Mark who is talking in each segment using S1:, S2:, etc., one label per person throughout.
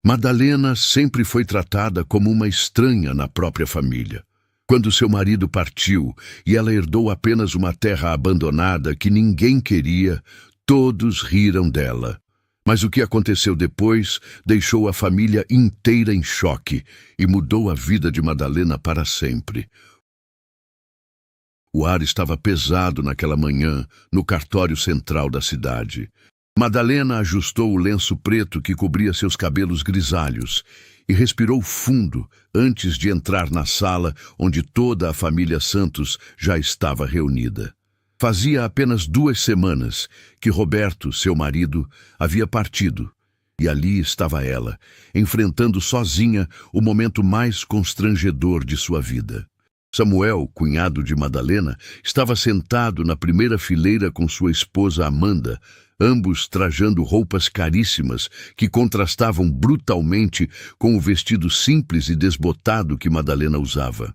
S1: Madalena sempre foi tratada como uma estranha na própria família. Quando seu marido partiu e ela herdou apenas uma terra abandonada que ninguém queria, todos riram dela. Mas o que aconteceu depois deixou a família inteira em choque e mudou a vida de Madalena para sempre. O ar estava pesado naquela manhã, no cartório central da cidade. Madalena ajustou o lenço preto que cobria seus cabelos grisalhos e respirou fundo antes de entrar na sala onde toda a família Santos já estava reunida. Fazia apenas 2 semanas que Roberto, seu marido, havia partido, e ali estava ela, enfrentando sozinha o momento mais constrangedor de sua vida. Samuel, cunhado de Madalena, estava sentado na primeira fileira com sua esposa Amanda, ambos trajando roupas caríssimas que contrastavam brutalmente com o vestido simples e desbotado que Madalena usava.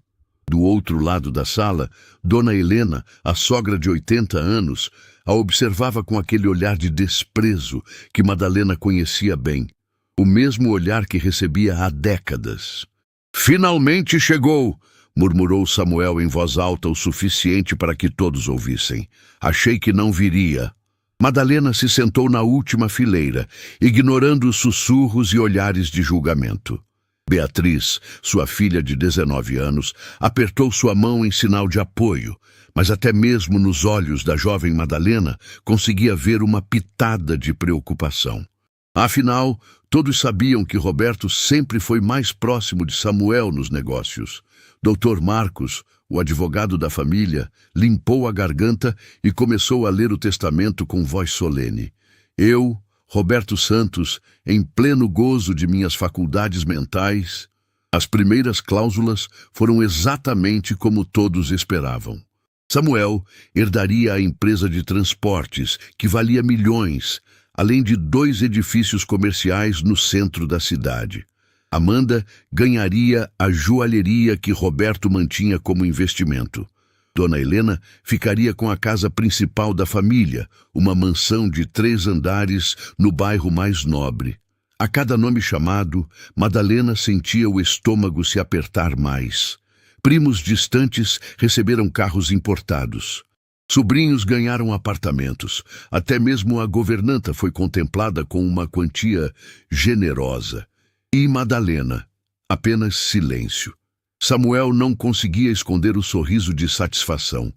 S1: Do outro lado da sala, Dona Helena, a sogra de 80 anos, a observava com aquele olhar de desprezo que Madalena conhecia bem, o mesmo olhar que recebia há décadas. "Finalmente chegou!" murmurou Samuel em voz alta o suficiente para que todos ouvissem. "Achei que não viria." Madalena se sentou na última fileira, ignorando os sussurros e olhares de julgamento. Beatriz, sua filha de 19 anos, apertou sua mão em sinal de apoio, mas até mesmo nos olhos da jovem Madalena conseguia ver uma pitada de preocupação. Afinal, todos sabiam que Roberto sempre foi mais próximo de Samuel nos negócios. Dr. Marcos, o advogado da família, limpou a garganta e começou a ler o testamento com voz solene. Eu, Roberto Santos, em pleno gozo de minhas faculdades mentais. As primeiras cláusulas foram exatamente como todos esperavam. Samuel herdaria a empresa de transportes, que valia milhões, além de 2 edifícios comerciais no centro da cidade. Amanda ganharia a joalheria que Roberto mantinha como investimento. Dona Helena ficaria com a casa principal da família, uma mansão de 3 andares no bairro mais nobre. A cada nome chamado, Madalena sentia o estômago se apertar mais. Primos distantes receberam carros importados. Sobrinhos ganharam apartamentos. Até mesmo a governanta foi contemplada com uma quantia generosa. E Madalena, apenas silêncio. Samuel não conseguia esconder o sorriso de satisfação.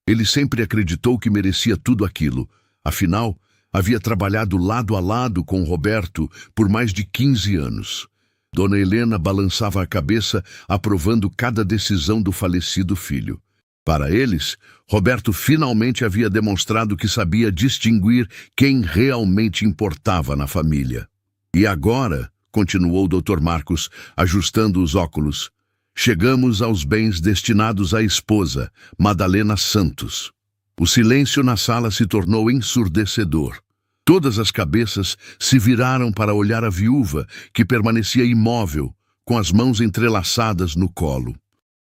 S1: Ele sempre acreditou que merecia tudo aquilo. Afinal, havia trabalhado lado a lado com Roberto por mais de 15 anos. Dona Helena balançava a cabeça, aprovando cada decisão do falecido filho. Para eles, Roberto finalmente havia demonstrado que sabia distinguir quem realmente importava na família. E agora, continuou Dr. Marcos, ajustando os óculos, chegamos aos bens destinados à esposa, Madalena Santos. O silêncio na sala se tornou ensurdecedor. Todas as cabeças se viraram para olhar a viúva, que permanecia imóvel, com as mãos entrelaçadas no colo.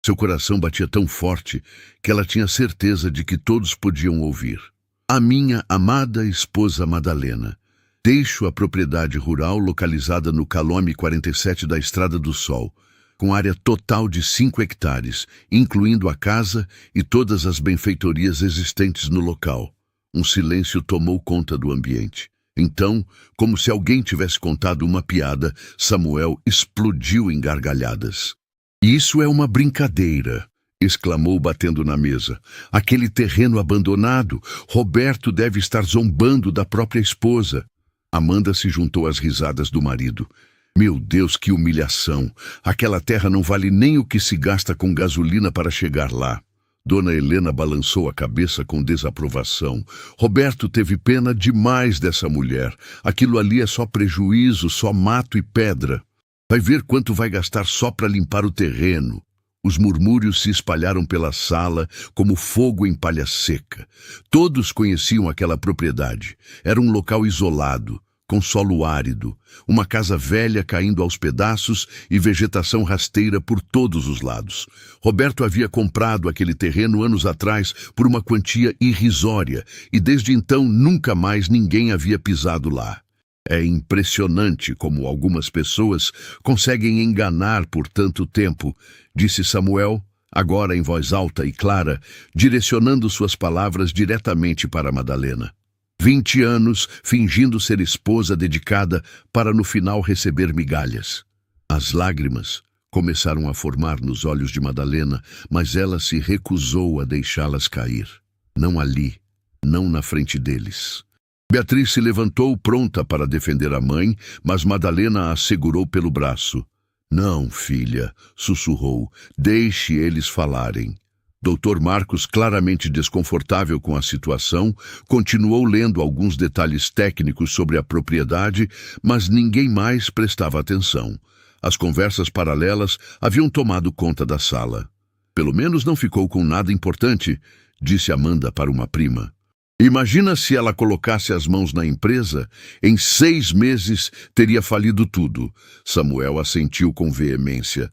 S1: Seu coração batia tão forte que ela tinha certeza de que todos podiam ouvir. "A minha amada esposa Madalena, deixo a propriedade rural localizada no Calome 47 da Estrada do Sol, com área total de 5 hectares, incluindo a casa e todas as benfeitorias existentes no local." Um silêncio tomou conta do ambiente. Então, como se alguém tivesse contado uma piada, Samuel explodiu em gargalhadas. "Isso é uma brincadeira", exclamou batendo na mesa. "Aquele terreno abandonado, Roberto deve estar zombando da própria esposa." Amanda se juntou às risadas do marido. "Meu Deus, que humilhação! Aquela terra não vale nem o que se gasta com gasolina para chegar lá." Dona Helena balançou a cabeça com desaprovação. "Roberto teve pena demais dessa mulher. Aquilo ali é só prejuízo, só mato e pedra. Vai ver quanto vai gastar só para limpar o terreno." Os murmúrios se espalharam pela sala como fogo em palha seca. Todos conheciam aquela propriedade. Era um local isolado, com solo árido, uma casa velha caindo aos pedaços e vegetação rasteira por todos os lados. Roberto havia comprado aquele terreno anos atrás por uma quantia irrisória e desde então nunca mais ninguém havia pisado lá. É impressionante como algumas pessoas conseguem enganar por tanto tempo, disse Samuel, agora em voz alta e clara, direcionando suas palavras diretamente para Madalena. 20 anos fingindo ser esposa dedicada para no final receber migalhas. As lágrimas começaram a formar nos olhos de Madalena, mas ela se recusou a deixá-las cair. Não ali, não na frente deles. Beatriz se levantou pronta para defender a mãe, mas Madalena a segurou pelo braço. Não, filha, sussurrou, deixe eles falarem. Dr. Marcos, claramente desconfortável com a situação, continuou lendo alguns detalhes técnicos sobre a propriedade, mas ninguém mais prestava atenção. As conversas paralelas haviam tomado conta da sala. Pelo menos não ficou com nada importante, disse Amanda para uma prima. Imagina se ela colocasse as mãos na empresa, em 6 meses teria falido tudo. Samuel assentiu com veemência.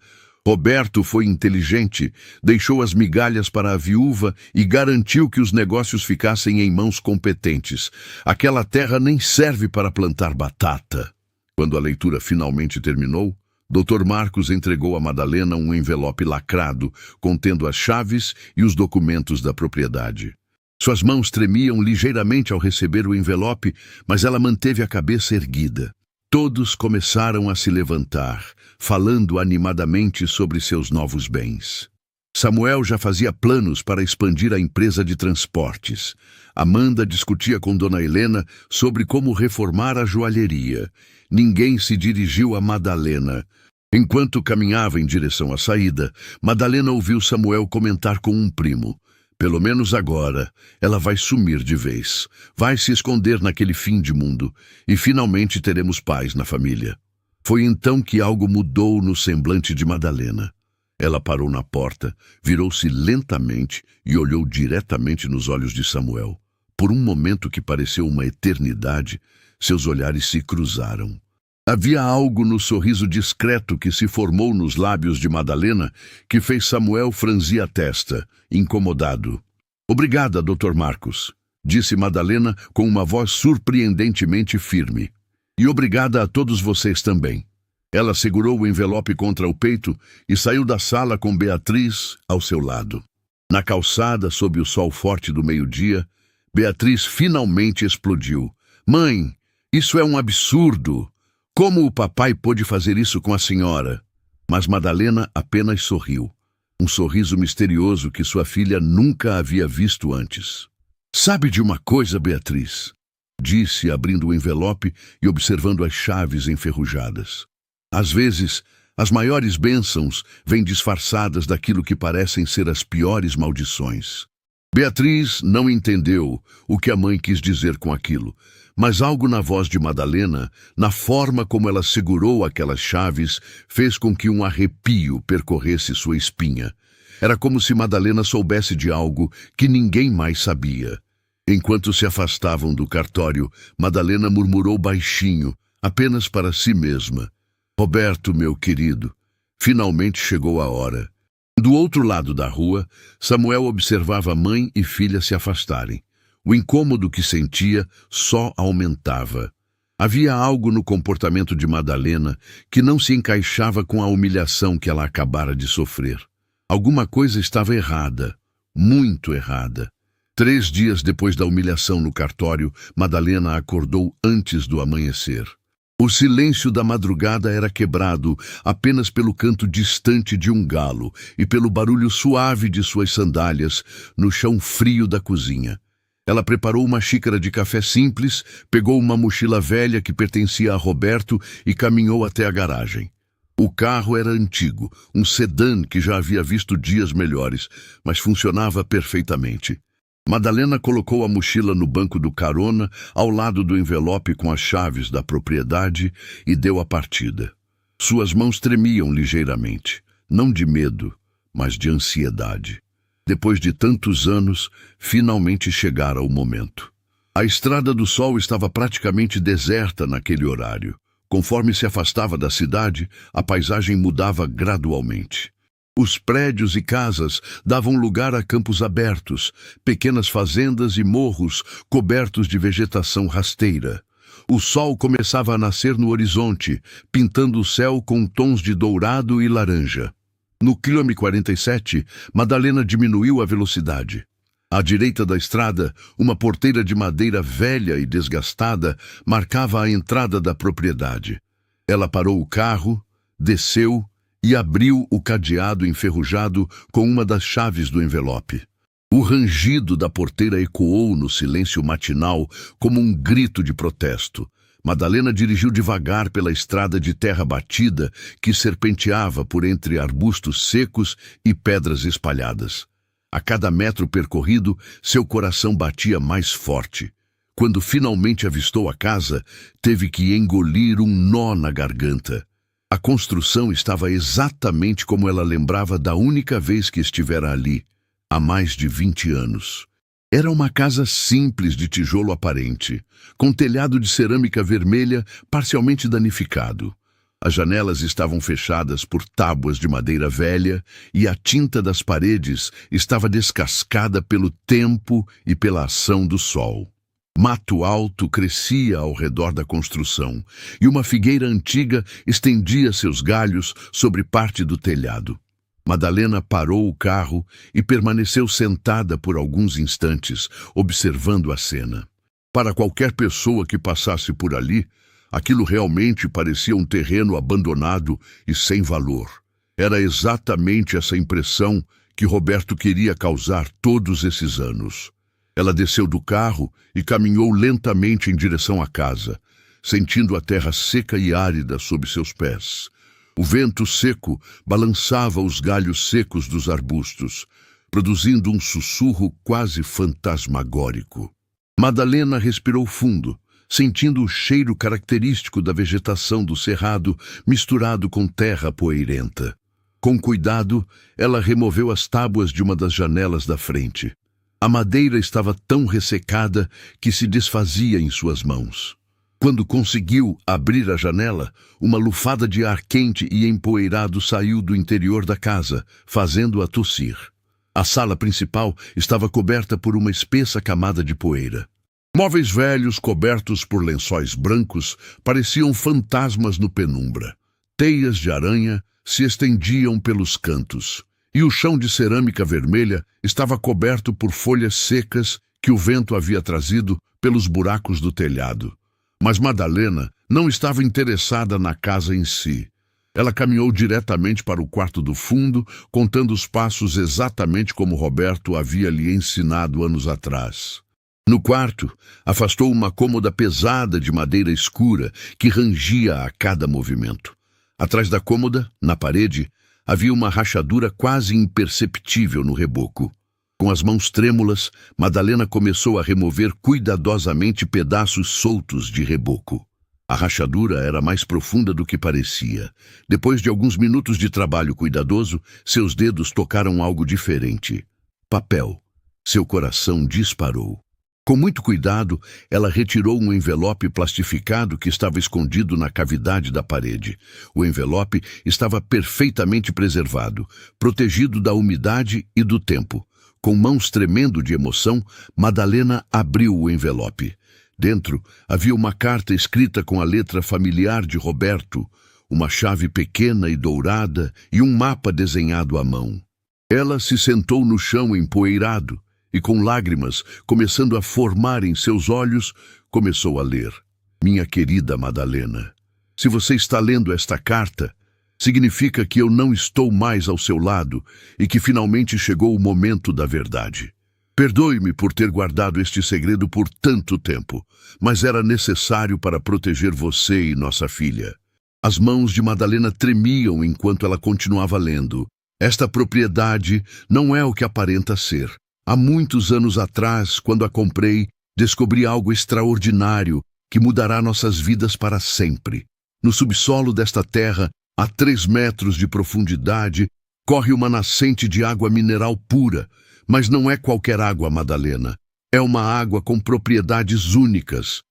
S1: Roberto foi inteligente, deixou as migalhas para a viúva e garantiu que os negócios ficassem em mãos competentes. Aquela terra nem serve para plantar batata. Quando a leitura finalmente terminou, Dr. Marcos entregou a Madalena um envelope lacrado, contendo as chaves e os documentos da propriedade. Suas mãos tremiam ligeiramente ao receber o envelope, mas ela manteve a cabeça erguida. Todos começaram a se levantar, falando animadamente sobre seus novos bens. Samuel já fazia planos para expandir a empresa de transportes. Amanda discutia com Dona Helena sobre como reformar a joalheria. Ninguém se dirigiu a Madalena. Enquanto caminhava em direção à saída, Madalena ouviu Samuel comentar com um primo. Pelo menos agora, ela vai sumir de vez. Vai se esconder naquele fim de mundo. E finalmente teremos paz na família. Foi então que algo mudou no semblante de Madalena. Ela parou na porta, virou-se lentamente e olhou diretamente nos olhos de Samuel. Por um momento que pareceu uma eternidade, seus olhares se cruzaram. Havia algo no sorriso discreto que se formou nos lábios de Madalena que fez Samuel franzir a testa, incomodado. Obrigada, Dr. Marcos, disse Madalena com uma voz surpreendentemente firme. E obrigada a todos vocês também. Ela segurou o envelope contra o peito e saiu da sala com Beatriz ao seu lado. Na calçada, sob o sol forte do meio-dia, Beatriz finalmente explodiu. Mãe, isso é um absurdo! Como o papai pôde fazer isso com a senhora? Mas Madalena apenas sorriu. Um sorriso misterioso que sua filha nunca havia visto antes. Sabe de uma coisa, Beatriz? Disse, abrindo o envelope e observando as chaves enferrujadas. Às vezes, as maiores bênçãos vêm disfarçadas daquilo que parecem ser as piores maldições. Beatriz não entendeu o que a mãe quis dizer com aquilo, mas algo na voz de Madalena, na forma como ela segurou aquelas chaves, fez com que um arrepio percorresse sua espinha. Era como se Madalena soubesse de algo que ninguém mais sabia. Enquanto se afastavam do cartório, Madalena murmurou baixinho, apenas para si mesma. Roberto, meu querido, finalmente chegou a hora. Do outro lado da rua, Samuel observava mãe e filha se afastarem. O incômodo que sentia só aumentava. Havia algo no comportamento de Madalena que não se encaixava com a humilhação que ela acabara de sofrer. Alguma coisa estava errada, muito errada. 3 dias depois da humilhação no cartório, Madalena acordou antes do amanhecer. O silêncio da madrugada era quebrado apenas pelo canto distante de um galo e pelo barulho suave de suas sandálias no chão frio da cozinha. Ela preparou uma xícara de café simples, pegou uma mochila velha que pertencia a Roberto e caminhou até a garagem. O carro era antigo, um sedã que já havia visto dias melhores, mas funcionava perfeitamente. Madalena colocou a mochila no banco do carona, ao lado do envelope com as chaves da propriedade, e deu a partida. Suas mãos tremiam ligeiramente, não de medo, mas de ansiedade. Depois de tantos anos, finalmente chegara o momento. A Estrada do Sol estava praticamente deserta naquele horário. Conforme se afastava da cidade, a paisagem mudava gradualmente. Os prédios e casas davam lugar a campos abertos, pequenas fazendas e morros cobertos de vegetação rasteira. O sol começava a nascer no horizonte, pintando o céu com tons de dourado e laranja. No quilômetro 47, Madalena diminuiu a velocidade. À direita da estrada, uma porteira de madeira velha e desgastada marcava a entrada da propriedade. Ela parou o carro, desceu e abriu o cadeado enferrujado com uma das chaves do envelope. O rangido da porteira ecoou no silêncio matinal como um grito de protesto. Madalena dirigiu devagar pela estrada de terra batida que serpenteava por entre arbustos secos e pedras espalhadas. A cada metro percorrido, seu coração batia mais forte. Quando finalmente avistou a casa, teve que engolir um nó na garganta. A construção estava exatamente como ela lembrava da única vez que estivera ali, há mais de 20 anos. Era uma casa simples de tijolo aparente, com telhado de cerâmica vermelha parcialmente danificado. As janelas estavam fechadas por tábuas de madeira velha e a tinta das paredes estava descascada pelo tempo e pela ação do sol. Mato alto crescia ao redor da construção e uma figueira antiga estendia seus galhos sobre parte do telhado. Madalena parou o carro e permaneceu sentada por alguns instantes, observando a cena. Para qualquer pessoa que passasse por ali, aquilo realmente parecia um terreno abandonado e sem valor. Era exatamente essa impressão que Roberto queria causar todos esses anos. Ela desceu do carro e caminhou lentamente em direção à casa, sentindo a terra seca e árida sob seus pés. O vento seco balançava os galhos secos dos arbustos, produzindo um sussurro quase fantasmagórico. Madalena respirou fundo, sentindo o cheiro característico da vegetação do cerrado misturado com terra poeirenta. Com cuidado, ela removeu as tábuas de uma das janelas da frente. A madeira estava tão ressecada que se desfazia em suas mãos. Quando conseguiu abrir a janela, uma lufada de ar quente e empoeirado saiu do interior da casa, fazendo-a tossir. A sala principal estava coberta por uma espessa camada de poeira. Móveis velhos cobertos por lençóis brancos pareciam fantasmas no penumbra. Teias de aranha se estendiam pelos cantos, e o chão de cerâmica vermelha estava coberto por folhas secas que o vento havia trazido pelos buracos do telhado. Mas Madalena não estava interessada na casa em si. Ela caminhou diretamente para o quarto do fundo, contando os passos exatamente como Roberto havia lhe ensinado anos atrás. No quarto, afastou uma cômoda pesada de madeira escura que rangia a cada movimento. Atrás da cômoda, na parede, havia uma rachadura quase imperceptível no reboco. Com as mãos trêmulas, Madalena começou a remover cuidadosamente pedaços soltos de reboco. A rachadura era mais profunda do que parecia. Depois de alguns minutos de trabalho cuidadoso, seus dedos tocaram algo diferente. Papel. Seu coração disparou. Com muito cuidado, ela retirou um envelope plastificado que estava escondido na cavidade da parede. O envelope estava perfeitamente preservado, protegido da umidade e do tempo. Com mãos tremendo de emoção, Madalena abriu o envelope. Dentro havia uma carta escrita com a letra familiar de Roberto, uma chave pequena e dourada e um mapa desenhado à mão. Ela se sentou no chão empoeirado e, com lágrimas começando a formar em seus olhos, começou a ler. Minha querida Madalena, se você está lendo esta carta, significa que eu não estou mais ao seu lado e que finalmente chegou o momento da verdade. Perdoe-me por ter guardado este segredo por tanto tempo, mas era necessário para proteger você e nossa filha. As mãos de Madalena tremiam enquanto ela continuava lendo. Esta propriedade não é o que aparenta ser. Há muitos anos atrás, quando a comprei, descobri algo extraordinário que mudará nossas vidas para sempre. No subsolo desta terra, a 3 metros de profundidade, corre uma nascente de água mineral pura, mas não é qualquer água, Madalena. É uma água com propriedades únicas.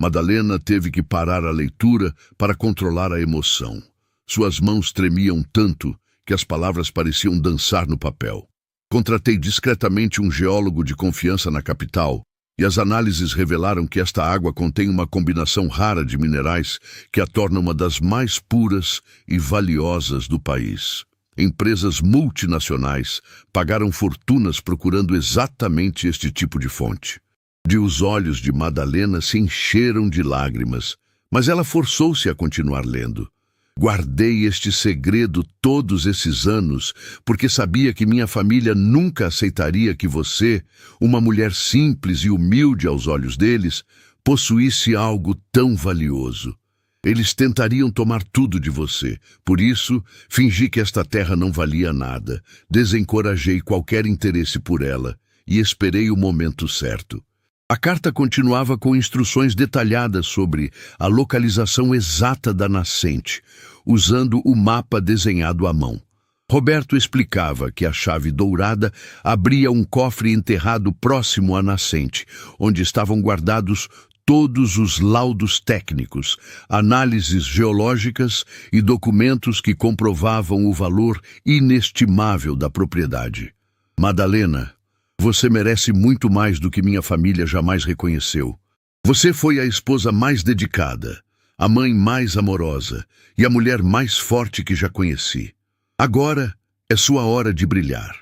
S1: Madalena teve que parar a leitura para controlar a emoção. Suas mãos tremiam tanto que as palavras pareciam dançar no papel. Contratei discretamente um geólogo de confiança na capital E as análises revelaram que esta água contém uma combinação rara de minerais que a torna uma das mais puras e valiosas do país. Empresas multinacionais pagaram fortunas procurando exatamente este tipo de fonte. Os olhos de Madalena se encheram de lágrimas, mas ela forçou-se a continuar lendo. Guardei este segredo todos esses anos, porque sabia que minha família nunca aceitaria que você, uma mulher simples e humilde aos olhos deles, possuísse algo tão valioso. Eles tentariam tomar tudo de você. Por isso, fingi que esta terra não valia nada. Desencorajei qualquer interesse por ela e esperei o momento certo. A carta continuava com instruções detalhadas sobre a localização exata da nascente, usando o mapa desenhado à mão. Roberto explicava que a chave dourada abria um cofre enterrado próximo à nascente, onde estavam guardados todos os laudos técnicos, análises geológicas e documentos que comprovavam o valor inestimável da propriedade. Madalena, você merece muito mais do que minha família jamais reconheceu. Você foi a esposa mais dedicada, a mãe mais amorosa e a mulher mais forte que já conheci. Agora é sua hora de brilhar.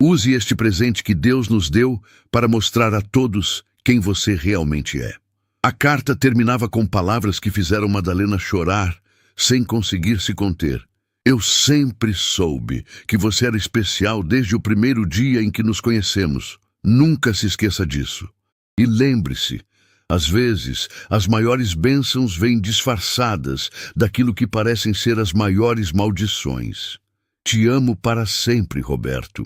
S1: Use este presente que Deus nos deu para mostrar a todos quem você realmente é. A carta terminava com palavras que fizeram Madalena chorar sem conseguir se conter. Eu sempre soube que você era especial desde o primeiro dia em que nos conhecemos. Nunca se esqueça disso. E lembre-se, às vezes, as maiores bênçãos vêm disfarçadas daquilo que parecem ser as maiores maldições. Te amo para sempre, Roberto.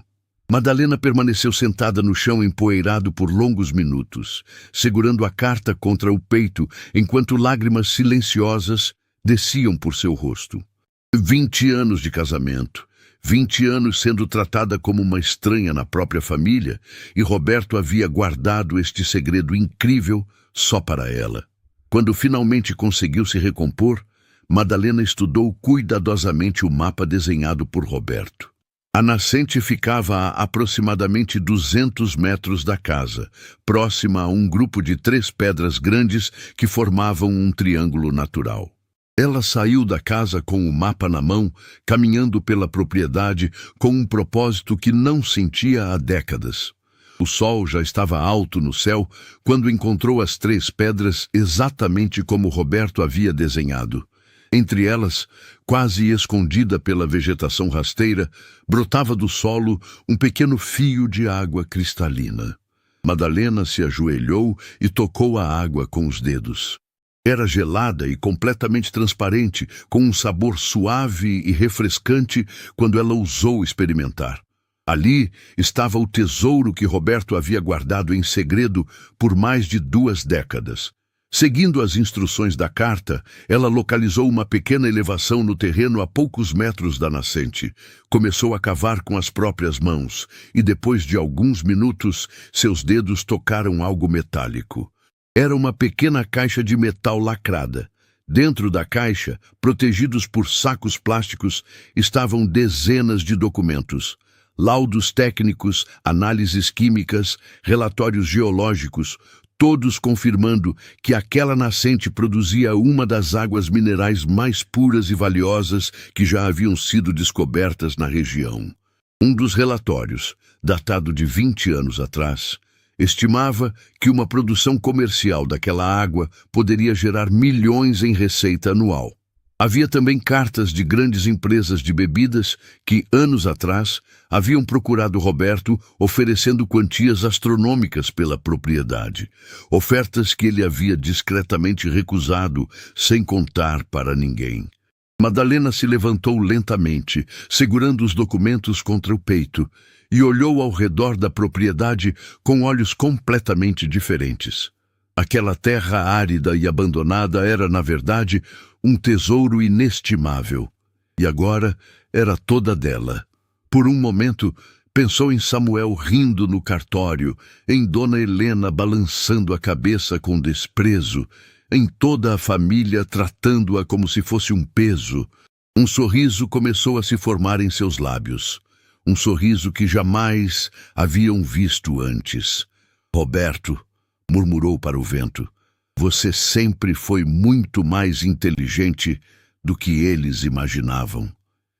S1: Madalena permaneceu sentada no chão empoeirado por longos minutos, segurando a carta contra o peito, enquanto lágrimas silenciosas desciam por seu rosto. 20 anos de casamento, 20 anos sendo tratada como uma estranha na própria família, e Roberto havia guardado este segredo incrível só para ela. Quando finalmente conseguiu se recompor, Madalena estudou cuidadosamente o mapa desenhado por Roberto. A nascente ficava a aproximadamente 200 metros da casa, próxima a um grupo de 3 pedras grandes que formavam um triângulo natural. Ela saiu da casa com o mapa na mão, caminhando pela propriedade com um propósito que não sentia há décadas. O sol já estava alto no céu quando encontrou as 3 pedras exatamente como Roberto havia desenhado. Entre elas, quase escondida pela vegetação rasteira, brotava do solo um pequeno fio de água cristalina. Madalena se ajoelhou e tocou a água com os dedos. Era gelada e completamente transparente, com um sabor suave e refrescante quando ela ousou experimentar. Ali estava o tesouro que Roberto havia guardado em segredo por mais de 2 décadas. Seguindo as instruções da carta, ela localizou uma pequena elevação no terreno a poucos metros da nascente. Começou a cavar com as próprias mãos, e depois de alguns minutos, seus dedos tocaram algo metálico. Era uma pequena caixa de metal lacrada. Dentro da caixa, protegidos por sacos plásticos, estavam dezenas de documentos. Laudos técnicos, análises químicas, relatórios geológicos, todos confirmando que aquela nascente produzia uma das águas minerais mais puras e valiosas que já haviam sido descobertas na região. Um dos relatórios, datado de 20 anos atrás, estimava que uma produção comercial daquela água poderia gerar milhões em receita anual. Havia também cartas de grandes empresas de bebidas que, anos atrás, haviam procurado Roberto oferecendo quantias astronômicas pela propriedade, ofertas que ele havia discretamente recusado sem contar para ninguém. Madalena se levantou lentamente, segurando os documentos contra o peito, e olhou ao redor da propriedade com olhos completamente diferentes. Aquela terra árida e abandonada era, na verdade, um tesouro inestimável. E agora era toda dela. Por um momento, pensou em Samuel rindo no cartório, em Dona Helena balançando a cabeça com desprezo, em toda a família tratando-a como se fosse um peso. Um sorriso começou a se formar em seus lábios. Um sorriso que jamais haviam visto antes. Roberto, murmurou para o vento. Você sempre foi muito mais inteligente do que eles imaginavam.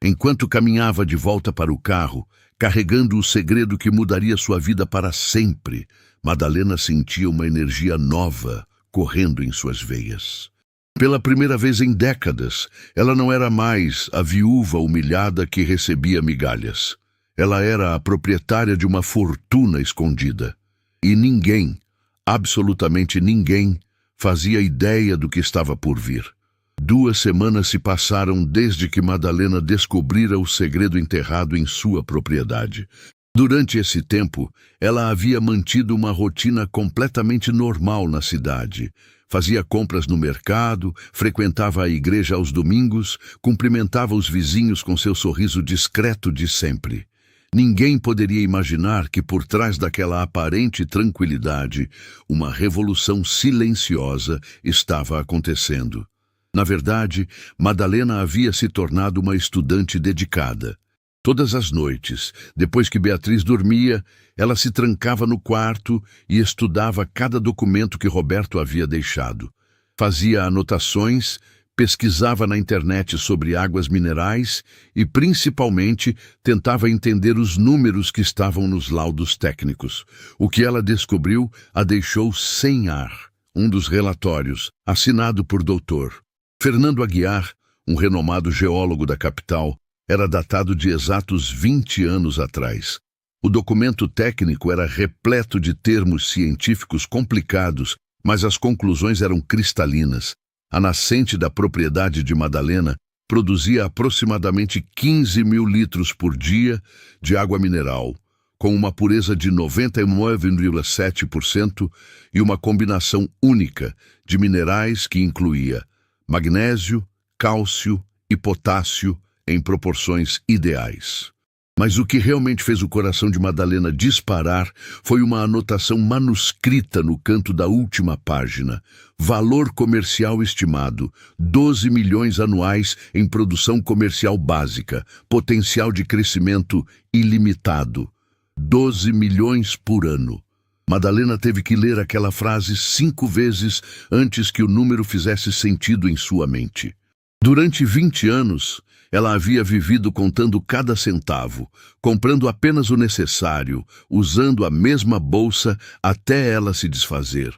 S1: Enquanto caminhava de volta para o carro, carregando o segredo que mudaria sua vida para sempre, Madalena sentia uma energia nova correndo em suas veias. Pela primeira vez em décadas, ela não era mais a viúva humilhada que recebia migalhas. Ela era a proprietária de uma fortuna escondida. E ninguém, absolutamente ninguém, fazia ideia do que estava por vir. 2 semanas se passaram desde que Madalena descobrira o segredo enterrado em sua propriedade. Durante esse tempo, ela havia mantido uma rotina completamente normal na cidade. Fazia compras no mercado, frequentava a igreja aos domingos, cumprimentava os vizinhos com seu sorriso discreto de sempre. Ninguém poderia imaginar que por trás daquela aparente tranquilidade, uma revolução silenciosa estava acontecendo. Na verdade, Madalena havia se tornado uma estudante dedicada. Todas as noites, depois que Beatriz dormia, ela se trancava no quarto e estudava cada documento que Roberto havia deixado. Fazia anotações, pesquisava na internet sobre águas minerais e, principalmente, tentava entender os números que estavam nos laudos técnicos. O que ela descobriu a deixou sem ar. Um dos relatórios, assinado por Dr. Fernando Aguiar, um renomado geólogo da capital, era datado de exatos 20 anos atrás. O documento técnico era repleto de termos científicos complicados, mas as conclusões eram cristalinas. A nascente da propriedade de Madalena produzia aproximadamente 15 mil litros por dia de água mineral, com uma pureza de 99,7% e uma combinação única de minerais que incluía magnésio, cálcio e potássio em proporções ideais. Mas o que realmente fez o coração de Madalena disparar foi uma anotação manuscrita no canto da última página. Valor comercial estimado, 12 milhões anuais em produção comercial básica, potencial de crescimento ilimitado. 12 milhões por ano. Madalena teve que ler aquela frase 5 vezes antes que o número fizesse sentido em sua mente. Durante 20 anos, ela havia vivido contando cada centavo, comprando apenas o necessário, usando a mesma bolsa até ela se desfazer.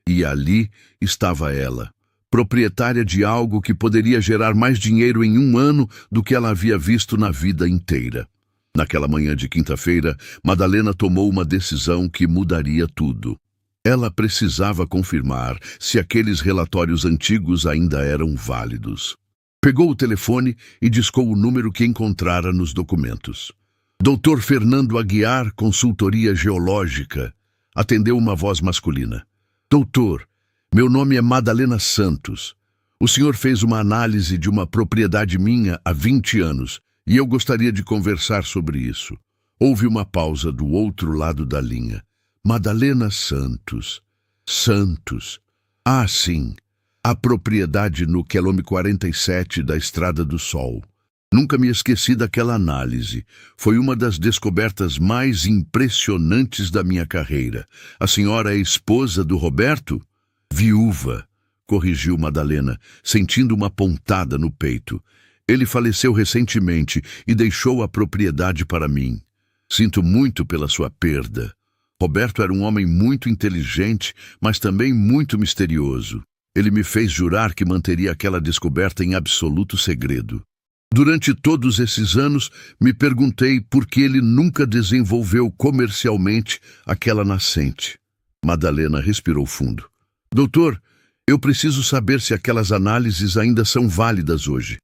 S1: E ali estava ela, proprietária de algo que poderia gerar mais dinheiro em 1 ano do que ela havia visto na vida inteira. Naquela manhã de quinta-feira, Madalena tomou uma decisão que mudaria tudo. Ela precisava confirmar se aqueles relatórios antigos ainda eram válidos. Pegou o telefone e discou o número que encontrara nos documentos. Dr. Fernando Aguiar, consultoria geológica. Atendeu uma voz masculina. Doutor, meu nome é Madalena Santos. O senhor fez uma análise de uma propriedade minha há 20 anos e eu gostaria de conversar sobre isso. Houve uma pausa do outro lado da linha. Madalena Santos. Santos. Ah, sim. A propriedade no quilômetro 47 da Estrada do Sol. Nunca me esqueci daquela análise. Foi uma das descobertas mais impressionantes da minha carreira. A senhora é esposa do Roberto? Viúva, corrigiu Madalena, sentindo uma pontada no peito. Ele faleceu recentemente e deixou a propriedade para mim. Sinto muito pela sua perda. Roberto era um homem muito inteligente, mas também muito misterioso. Ele me fez jurar que manteria aquela descoberta em absoluto segredo. Durante todos esses anos, me perguntei por que ele nunca desenvolveu comercialmente aquela nascente. Madalena respirou fundo. Doutor, eu preciso saber se aquelas análises ainda são válidas hoje.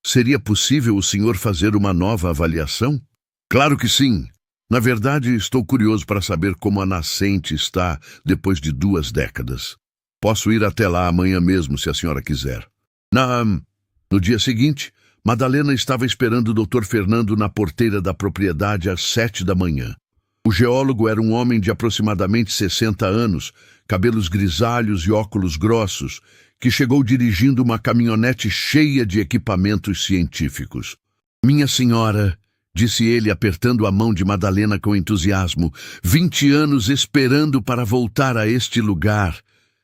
S1: Seria possível o senhor fazer uma nova avaliação? Claro que sim. Na verdade, estou curioso para saber como a nascente está depois de 2 décadas. Posso ir até lá amanhã mesmo, se a senhora quiser. No dia seguinte, Madalena estava esperando o Dr. Fernando na porteira da propriedade às 7 da manhã. O geólogo era um homem de aproximadamente 60 anos, cabelos grisalhos e óculos grossos, que chegou dirigindo uma caminhonete cheia de equipamentos científicos. Minha senhora, disse ele, apertando a mão de Madalena com entusiasmo. 20 anos esperando para voltar a este lugar.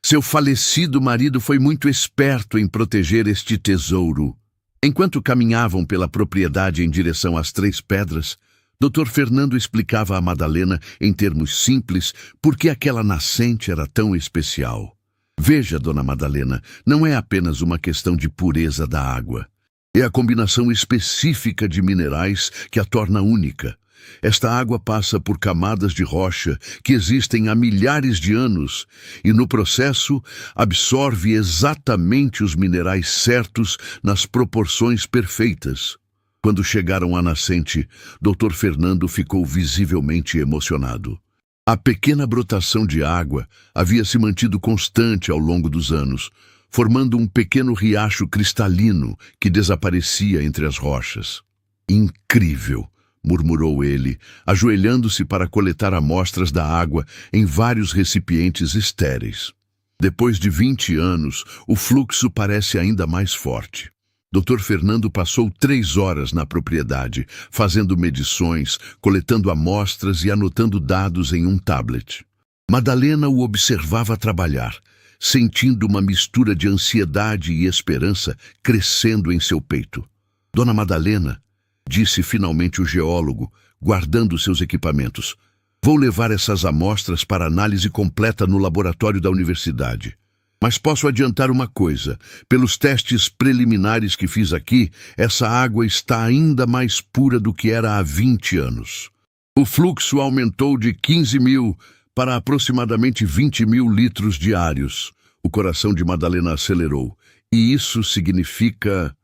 S1: Seu falecido marido foi muito esperto em proteger este tesouro. Enquanto caminhavam pela propriedade em direção às 3 pedras, Dr. Fernando explicava a Madalena, em termos simples, por que aquela nascente era tão especial. Veja, dona Madalena, não é apenas uma questão de pureza da água. É a combinação específica de minerais que a torna única. Esta água passa por camadas de rocha que existem há milhares de anos e, no processo, absorve exatamente os minerais certos nas proporções perfeitas. Quando chegaram à nascente, Dr. Fernando ficou visivelmente emocionado. A pequena brotação de água havia se mantido constante ao longo dos anos, formando um pequeno riacho cristalino que desaparecia entre as rochas. Incrível! Murmurou ele, ajoelhando-se para coletar amostras da água em vários recipientes estéreis. Depois de 20 anos, o fluxo parece ainda mais forte. Dr. Fernando passou 3 horas na propriedade, fazendo medições, coletando amostras e anotando dados em um tablet. Madalena o observava trabalhar, sentindo uma mistura de ansiedade e esperança crescendo em seu peito. Dona Madalena, disse finalmente o geólogo, guardando seus equipamentos, vou levar essas amostras para análise completa no laboratório da universidade. Mas posso adiantar uma coisa, pelos testes preliminares que fiz aqui, essa água está ainda mais pura do que era há 20 anos. O fluxo aumentou de 15.000 para aproximadamente 20.000 litros diários. O coração de Madalena acelerou. E isso significa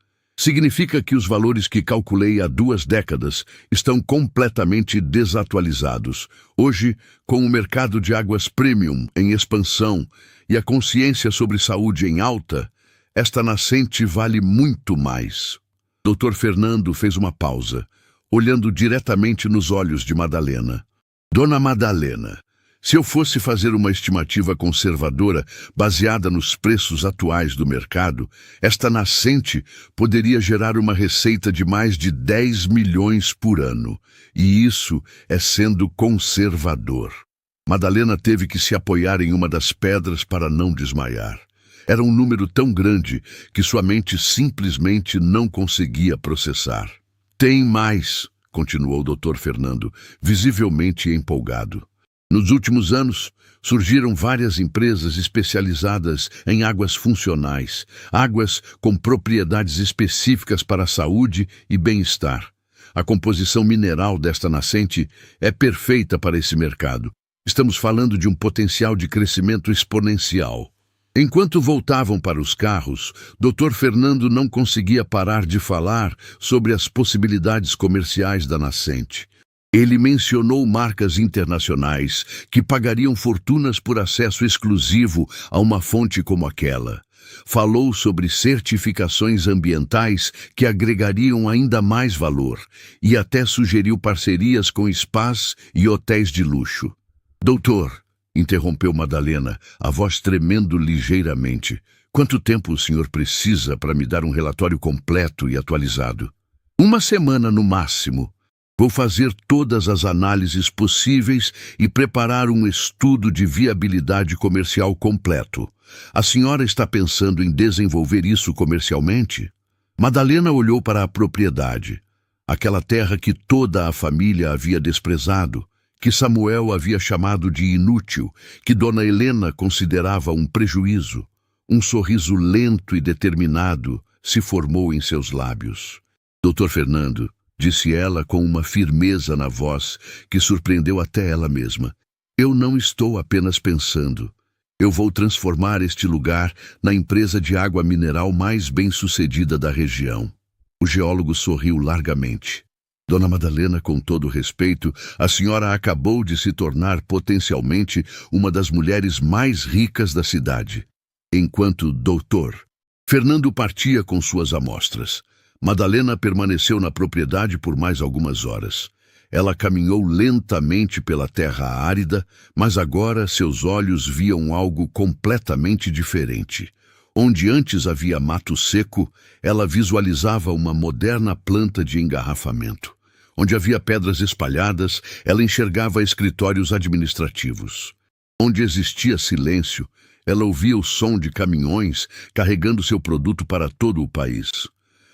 S1: que os valores que calculei há 2 décadas estão completamente desatualizados. Hoje, com o mercado de águas premium em expansão e a consciência sobre saúde em alta, esta nascente vale muito mais. Dr. Fernando fez uma pausa, olhando diretamente nos olhos de Madalena. Dona Madalena, se eu fosse fazer uma estimativa conservadora baseada nos preços atuais do mercado, esta nascente poderia gerar uma receita de mais de 10 milhões por ano. E isso é sendo conservador. Madalena teve que se apoiar em uma das pedras para não desmaiar. Era um número tão grande que sua mente simplesmente não conseguia processar. Tem mais, continuou o Dr. Fernando, visivelmente empolgado. Nos últimos anos, surgiram várias empresas especializadas em águas funcionais, águas com propriedades específicas para a saúde e bem-estar. A composição mineral desta nascente é perfeita para esse mercado. Estamos falando de um potencial de crescimento exponencial. Enquanto voltavam para os carros, Dr. Fernando não conseguia parar de falar sobre as possibilidades comerciais da nascente. Ele mencionou marcas internacionais que pagariam fortunas por acesso exclusivo a uma fonte como aquela. Falou sobre certificações ambientais que agregariam ainda mais valor e até sugeriu parcerias com spas e hotéis de luxo. Doutor, interrompeu Madalena, a voz tremendo ligeiramente, quanto tempo o senhor precisa para me dar um relatório completo e atualizado? 1 semana no máximo. Vou fazer todas as análises possíveis e preparar um estudo de viabilidade comercial completo. A senhora está pensando em desenvolver isso comercialmente? Madalena olhou para a propriedade, aquela terra que toda a família havia desprezado, que Samuel havia chamado de inútil, que Dona Helena considerava um prejuízo. Um sorriso lento e determinado se formou em seus lábios. Dr. Fernando, disse ela com uma firmeza na voz que surpreendeu até ela mesma, eu não estou apenas pensando. Eu vou transformar este lugar na empresa de água mineral mais bem-sucedida da região. O geólogo sorriu largamente. Dona Madalena, com todo respeito, a senhora acabou de se tornar potencialmente uma das mulheres mais ricas da cidade. Enquanto doutor, Fernando partia com suas amostras. Madalena permaneceu na propriedade por mais algumas horas. Ela caminhou lentamente pela terra árida, mas agora seus olhos viam algo completamente diferente. Onde antes havia mato seco, ela visualizava uma moderna planta de engarrafamento. Onde havia pedras espalhadas, ela enxergava escritórios administrativos. Onde existia silêncio, ela ouvia o som de caminhões carregando seu produto para todo o país.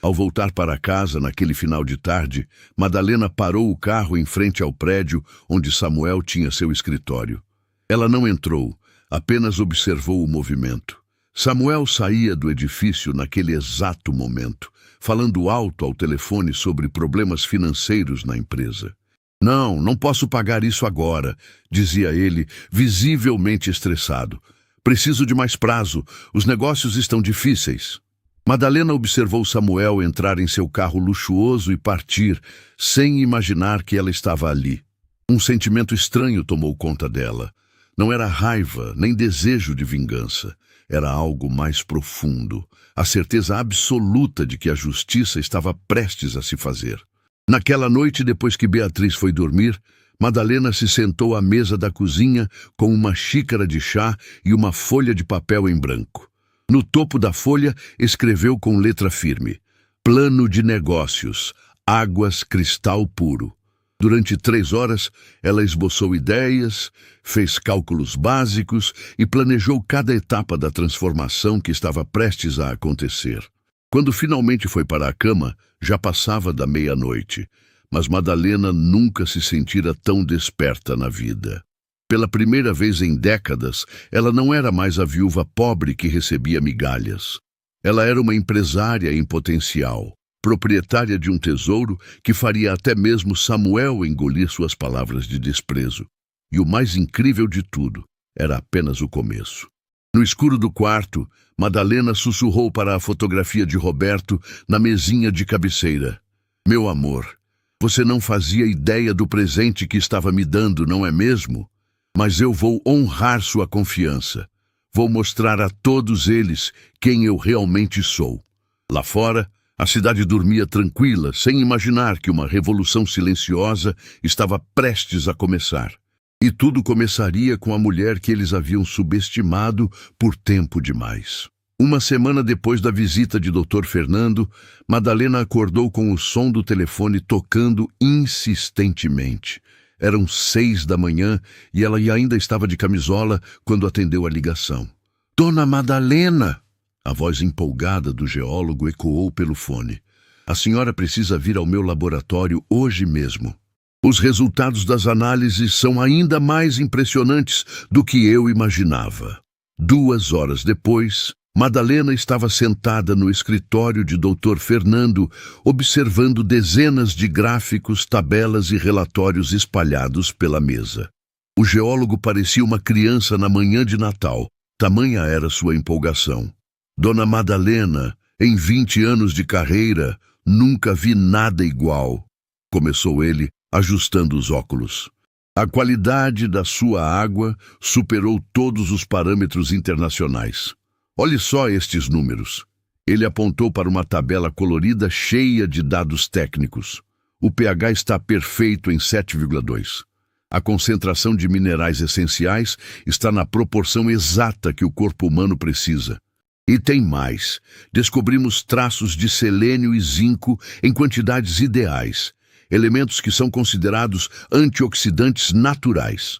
S1: Ao voltar para casa naquele final de tarde, Madalena parou o carro em frente ao prédio onde Samuel tinha seu escritório. Ela não entrou, apenas observou o movimento. Samuel saía do edifício naquele exato momento, falando alto ao telefone sobre problemas financeiros na empresa. Não posso pagar isso agora, dizia ele, visivelmente estressado. Preciso de mais prazo, os negócios estão difíceis. Madalena observou Samuel entrar em seu carro luxuoso e partir, sem imaginar que ela estava ali. Um sentimento estranho tomou conta dela. Não era raiva, nem desejo de vingança. Era algo mais profundo, a certeza absoluta de que a justiça estava prestes a se fazer. Naquela noite, depois que Beatriz foi dormir, Madalena se sentou à mesa da cozinha com uma xícara de chá e uma folha de papel em branco. No topo da folha, escreveu com letra firme: Plano de negócios, águas cristal puro. Durante 3 horas, ela esboçou ideias, fez cálculos básicos e planejou cada etapa da transformação que estava prestes a acontecer. Quando finalmente foi para a cama, já passava da meia-noite, mas Madalena nunca se sentira tão desperta na vida. Pela primeira vez em décadas, ela não era mais a viúva pobre que recebia migalhas. Ela era uma empresária em potencial, proprietária de um tesouro que faria até mesmo Samuel engolir suas palavras de desprezo. E o mais incrível de tudo, era apenas o começo. No escuro do quarto, Madalena sussurrou para a fotografia de Roberto na mesinha de cabeceira. Meu amor, você não fazia ideia do presente que estava me dando, não é mesmo? Mas eu vou honrar sua confiança. Vou mostrar a todos eles quem eu realmente sou. Lá fora, a cidade dormia tranquila, sem imaginar que uma revolução silenciosa estava prestes a começar. E tudo começaria com a mulher que eles haviam subestimado por tempo demais. Uma semana depois da visita de Dr. Fernando, Madalena acordou com o som do telefone tocando insistentemente. Eram 6 da manhã e ela ainda estava de camisola quando atendeu a ligação. Dona Madalena! A voz empolgada do geólogo ecoou pelo fone. A senhora precisa vir ao meu laboratório hoje mesmo. Os resultados das análises são ainda mais impressionantes do que eu imaginava. 2 horas depois, Madalena estava sentada no escritório de Dr. Fernando, observando dezenas de gráficos, tabelas e relatórios espalhados pela mesa. O geólogo parecia uma criança na manhã de Natal, tamanha era sua empolgação. Dona Madalena, em 20 anos de carreira, nunca vi nada igual, começou ele, ajustando os óculos. A qualidade da sua água superou todos os parâmetros internacionais. Olhe só estes números. Ele apontou para uma tabela colorida cheia de dados técnicos. O pH está perfeito em 7,2. A concentração de minerais essenciais está na proporção exata que o corpo humano precisa. E tem mais. Descobrimos traços de selênio e zinco em quantidades ideais. Elementos que são considerados antioxidantes naturais.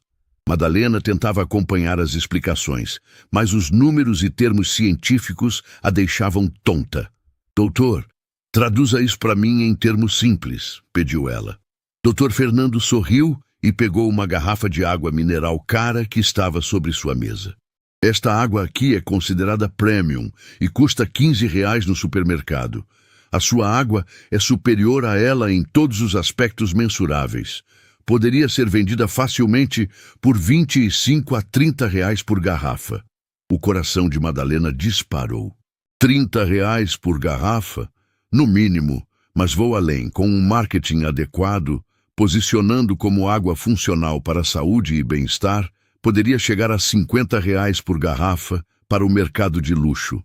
S1: Madalena tentava acompanhar as explicações, mas os números e termos científicos a deixavam tonta. Doutor, traduza isso para mim em termos simples, pediu ela. Dr. Fernando sorriu e pegou uma garrafa de água mineral cara que estava sobre sua mesa. Esta água aqui é considerada premium e custa R$15 no supermercado. A sua água é superior a ela em todos os aspectos mensuráveis. Poderia ser vendida facilmente por R$25 a R$30 por garrafa. O coração de Madalena disparou. R$30 por garrafa? No mínimo, mas vou além. Com um marketing adequado, posicionando como água funcional para a saúde e bem-estar, poderia chegar a R$50 por garrafa para o mercado de luxo.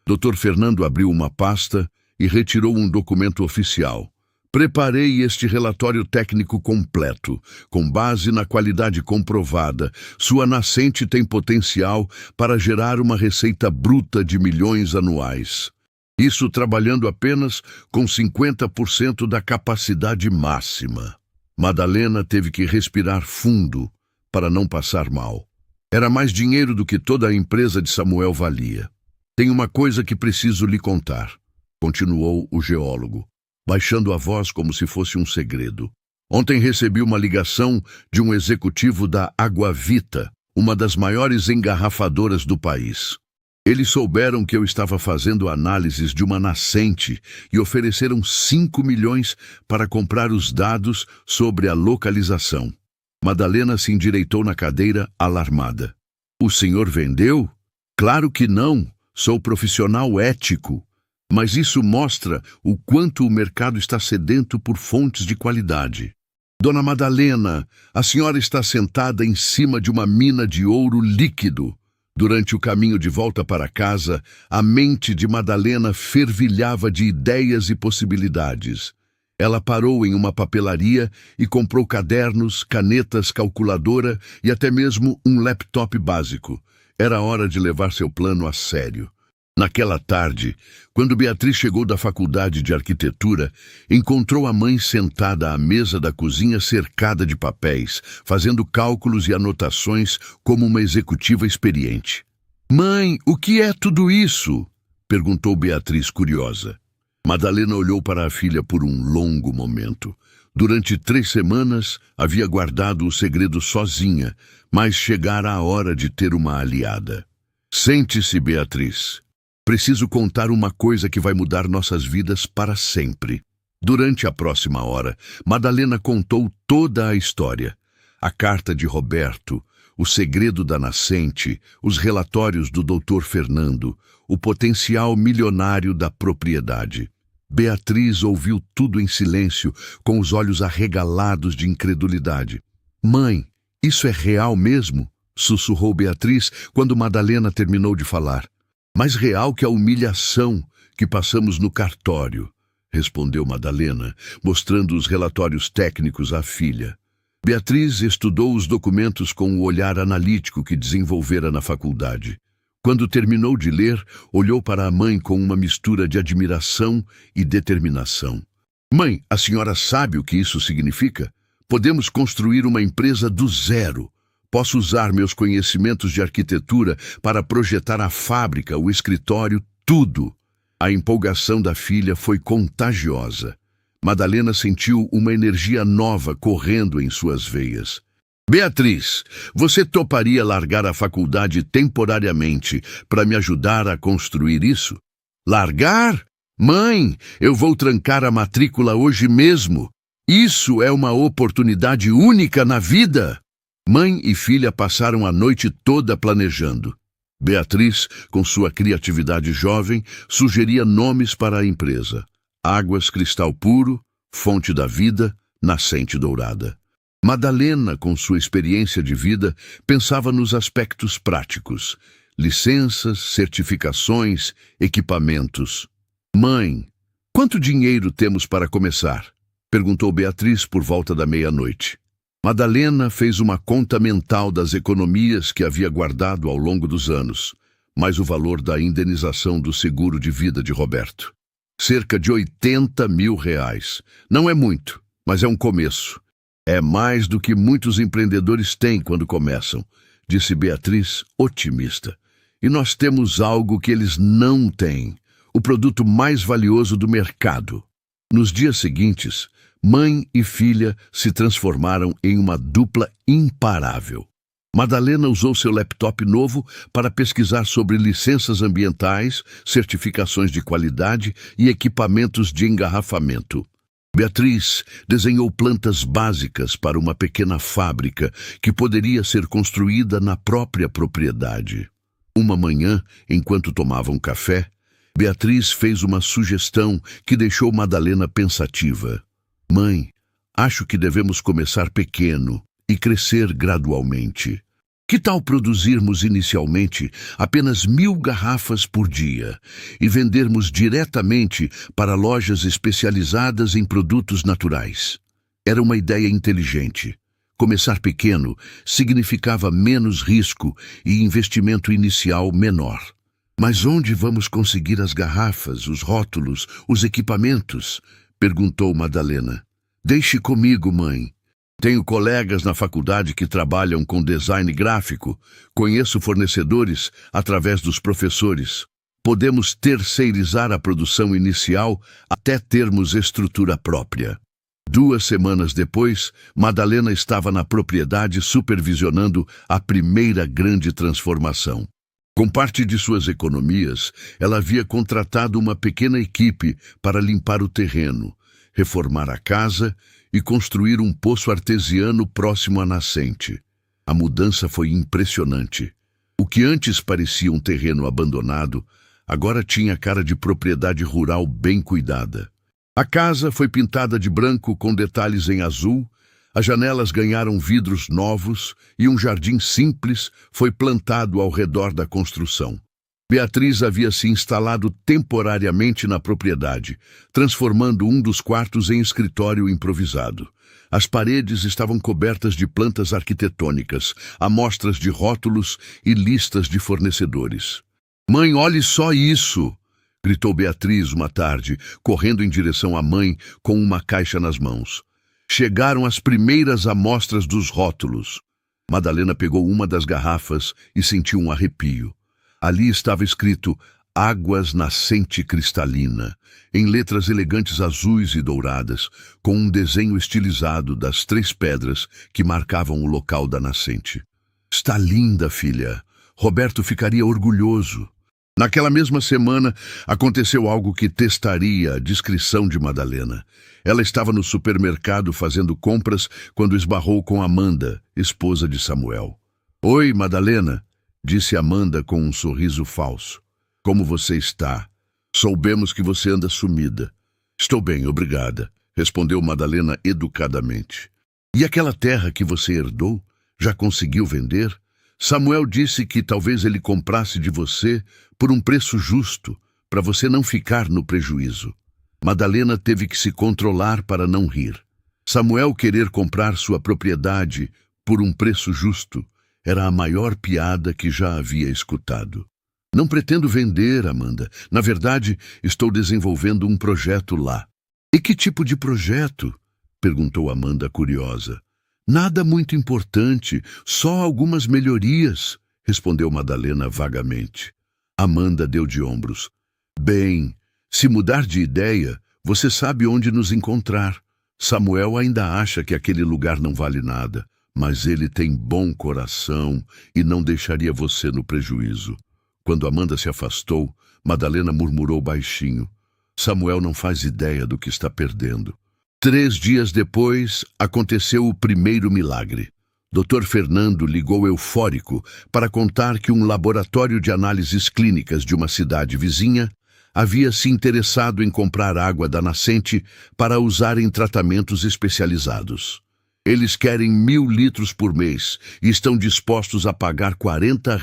S1: Dr. Fernando abriu uma pasta e retirou um documento oficial. Preparei este relatório técnico completo, com base na qualidade comprovada. Sua nascente tem potencial para gerar uma receita bruta de milhões anuais. Isso trabalhando apenas com 50% da capacidade máxima. Madalena teve que respirar fundo para não passar mal. Era mais dinheiro do que toda a empresa de Samuel valia. Tem uma coisa que preciso lhe contar, continuou o geólogo, baixando a voz como se fosse um segredo. Ontem recebi uma ligação de um executivo da Aguavita, uma das maiores engarrafadoras do país. Eles souberam que eu estava fazendo análises de uma nascente e ofereceram 5 milhões para comprar os dados sobre a localização. Madalena se endireitou na cadeira, alarmada. O senhor vendeu? Claro que não. Sou profissional ético. Mas isso mostra o quanto o mercado está sedento por fontes de qualidade. Dona Madalena, a senhora está sentada em cima de uma mina de ouro líquido. Durante o caminho de volta para casa, a mente de Madalena fervilhava de ideias e possibilidades. Ela parou em uma papelaria e comprou cadernos, canetas, calculadora e até mesmo um laptop básico. Era hora de levar seu plano a sério. Naquela tarde, quando Beatriz chegou da faculdade de arquitetura, encontrou a mãe sentada à mesa da cozinha cercada de papéis, fazendo cálculos e anotações como uma executiva experiente. «Mãe, o que é tudo isso?» perguntou Beatriz curiosa. Madalena olhou para a filha por um longo momento. Durante 3 semanas, havia guardado o segredo sozinha, mas chegara a hora de ter uma aliada. «Sente-se, Beatriz. Preciso contar uma coisa que vai mudar nossas vidas para sempre». Durante a próxima hora, Madalena contou toda a história. A carta de Roberto, o segredo da nascente, os relatórios do Dr. Fernando, o potencial milionário da propriedade. Beatriz ouviu tudo em silêncio, com os olhos arregalados de incredulidade. «Mãe, isso é real mesmo?» sussurrou Beatriz quando Madalena terminou de falar. «Mais real que a humilhação que passamos no cartório», respondeu Madalena, mostrando os relatórios técnicos à filha. Beatriz estudou os documentos com o olhar analítico que desenvolvera na faculdade. Quando terminou de ler, olhou para a mãe com uma mistura de admiração e determinação. «Mãe, a senhora sabe o que isso significa? Podemos construir uma empresa do zero. Posso usar meus conhecimentos de arquitetura para projetar a fábrica, o escritório, tudo». A empolgação da filha foi contagiosa. Madalena sentiu uma energia nova correndo em suas veias. «Beatriz, você toparia largar a faculdade temporariamente para me ajudar a construir isso?» «Largar? Mãe, eu vou trancar a matrícula hoje mesmo. Isso é uma oportunidade única na vida!» Mãe e filha passaram a noite toda planejando. Beatriz, com sua criatividade jovem, sugeria nomes para a empresa: Águas Cristal Puro, Fonte da Vida, Nascente Dourada. Madalena, com sua experiência de vida, pensava nos aspectos práticos: licenças, certificações, equipamentos. «Mãe, quanto dinheiro temos para começar?» perguntou Beatriz por volta da meia-noite. Madalena fez uma conta mental das economias que havia guardado ao longo dos anos, mais o valor da indenização do seguro de vida de Roberto. Cerca de 80 mil reais. Não é muito, mas é um começo. É mais do que muitos empreendedores têm quando começam, disse Beatriz, otimista. E nós temos algo que eles não têm, o produto mais valioso do mercado. Nos dias seguintes, mãe e filha se transformaram em uma dupla imparável. Madalena usou seu laptop novo para pesquisar sobre licenças ambientais, certificações de qualidade e equipamentos de engarrafamento. Beatriz desenhou plantas básicas para uma pequena fábrica que poderia ser construída na própria propriedade. Uma manhã, enquanto tomavam café, Beatriz fez uma sugestão que deixou Madalena pensativa. «Mãe, acho que devemos começar pequeno e crescer gradualmente. Que tal produzirmos inicialmente apenas 1000 garrafas por dia e vendermos diretamente para lojas especializadas em produtos naturais?» Era uma ideia inteligente. Começar pequeno significava menos risco e investimento inicial menor. Mas onde vamos conseguir as garrafas, os rótulos, os equipamentos? Perguntou Madalena. Deixe comigo, mãe. Tenho colegas na faculdade que trabalham com design gráfico. Conheço fornecedores através dos professores. Podemos terceirizar a produção inicial até termos estrutura própria. 2 semanas depois, Madalena estava na propriedade supervisionando a primeira grande transformação. Com parte de suas economias, ela havia contratado uma pequena equipe para limpar o terreno, reformar a casa e construir um poço artesiano próximo à nascente. A mudança foi impressionante. O que antes parecia um terreno abandonado, agora tinha cara de propriedade rural bem cuidada. A casa foi pintada de branco com detalhes em azul, as janelas ganharam vidros novos e um jardim simples foi plantado ao redor da construção. Beatriz havia se instalado temporariamente na propriedade, transformando um dos quartos em escritório improvisado. As paredes estavam cobertas de plantas arquitetônicas, amostras de rótulos e listas de fornecedores. «Mãe, olhe só isso!» gritou Beatriz uma tarde, correndo em direção à mãe com uma caixa nas mãos. Chegaram as primeiras amostras dos rótulos. Madalena pegou uma das garrafas e sentiu um arrepio. Ali estava escrito Águas Nascente Cristalina, em letras elegantes azuis e douradas, com um desenho estilizado das 3 pedras que marcavam o local da nascente. Está linda, filha. Roberto ficaria orgulhoso. Naquela mesma semana, aconteceu algo que testaria a discrição de Madalena. Ela estava no supermercado fazendo compras quando esbarrou com Amanda, esposa de Samuel. «Oi, Madalena», disse Amanda com um sorriso falso. «Como você está? Soubemos que você anda sumida». «Estou bem, obrigada», respondeu Madalena educadamente. «E aquela terra que você herdou? Já conseguiu vender? Samuel disse que talvez ele comprasse de você por um preço justo, para você não ficar no prejuízo». Madalena teve que se controlar para não rir. Samuel querer comprar sua propriedade por um preço justo era a maior piada que já havia escutado. «Não pretendo vender, Amanda. Na verdade, estou desenvolvendo um projeto lá». «E que tipo de projeto?» perguntou Amanda curiosa. «Nada muito importante, só algumas melhorias», respondeu Madalena vagamente. Amanda deu de ombros. «Bem, se mudar de ideia, você sabe onde nos encontrar. Samuel ainda acha que aquele lugar não vale nada, mas ele tem bom coração e não deixaria você no prejuízo». Quando Amanda se afastou, Madalena murmurou baixinho. «Samuel não faz ideia do que está perdendo». 3 dias depois, aconteceu o primeiro milagre. Dr. Fernando ligou eufórico para contar que um laboratório de análises clínicas de uma cidade vizinha havia se interessado em comprar água da nascente para usar em tratamentos especializados. Eles querem 1.000 litros por mês e estão dispostos a pagar R$ 40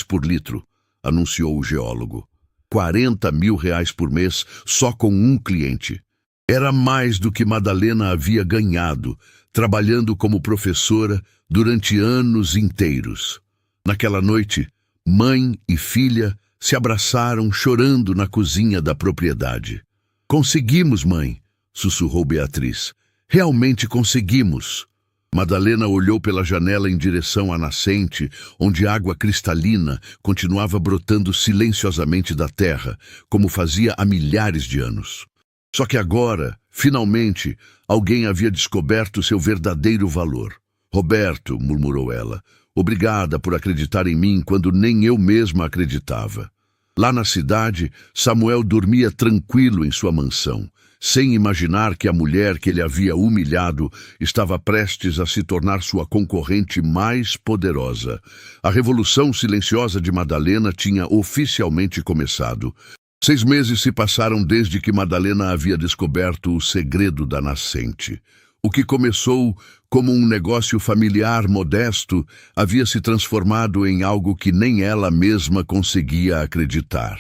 S1: por litro, anunciou o geólogo. R$ 40.000 por mês só com um cliente. Era mais do que Madalena havia ganhado, trabalhando como professora durante anos inteiros. Naquela noite, mãe e filha se abraçaram chorando na cozinha da propriedade. «Conseguimos, mãe», sussurrou Beatriz. «Realmente conseguimos». Madalena olhou pela janela em direção à nascente, onde água cristalina continuava brotando silenciosamente da terra, como fazia há milhares de anos. Só que agora, finalmente, alguém havia descoberto seu verdadeiro valor. «Roberto», murmurou ela, «obrigada por acreditar em mim quando nem eu mesma acreditava». Lá na cidade, Samuel dormia tranquilo em sua mansão, sem imaginar que a mulher que ele havia humilhado estava prestes a se tornar sua concorrente mais poderosa. A revolução silenciosa de Madalena tinha oficialmente começado. 6 meses se passaram desde que Madalena havia descoberto o segredo da nascente. O que começou como um negócio familiar modesto havia se transformado em algo que nem ela mesma conseguia acreditar.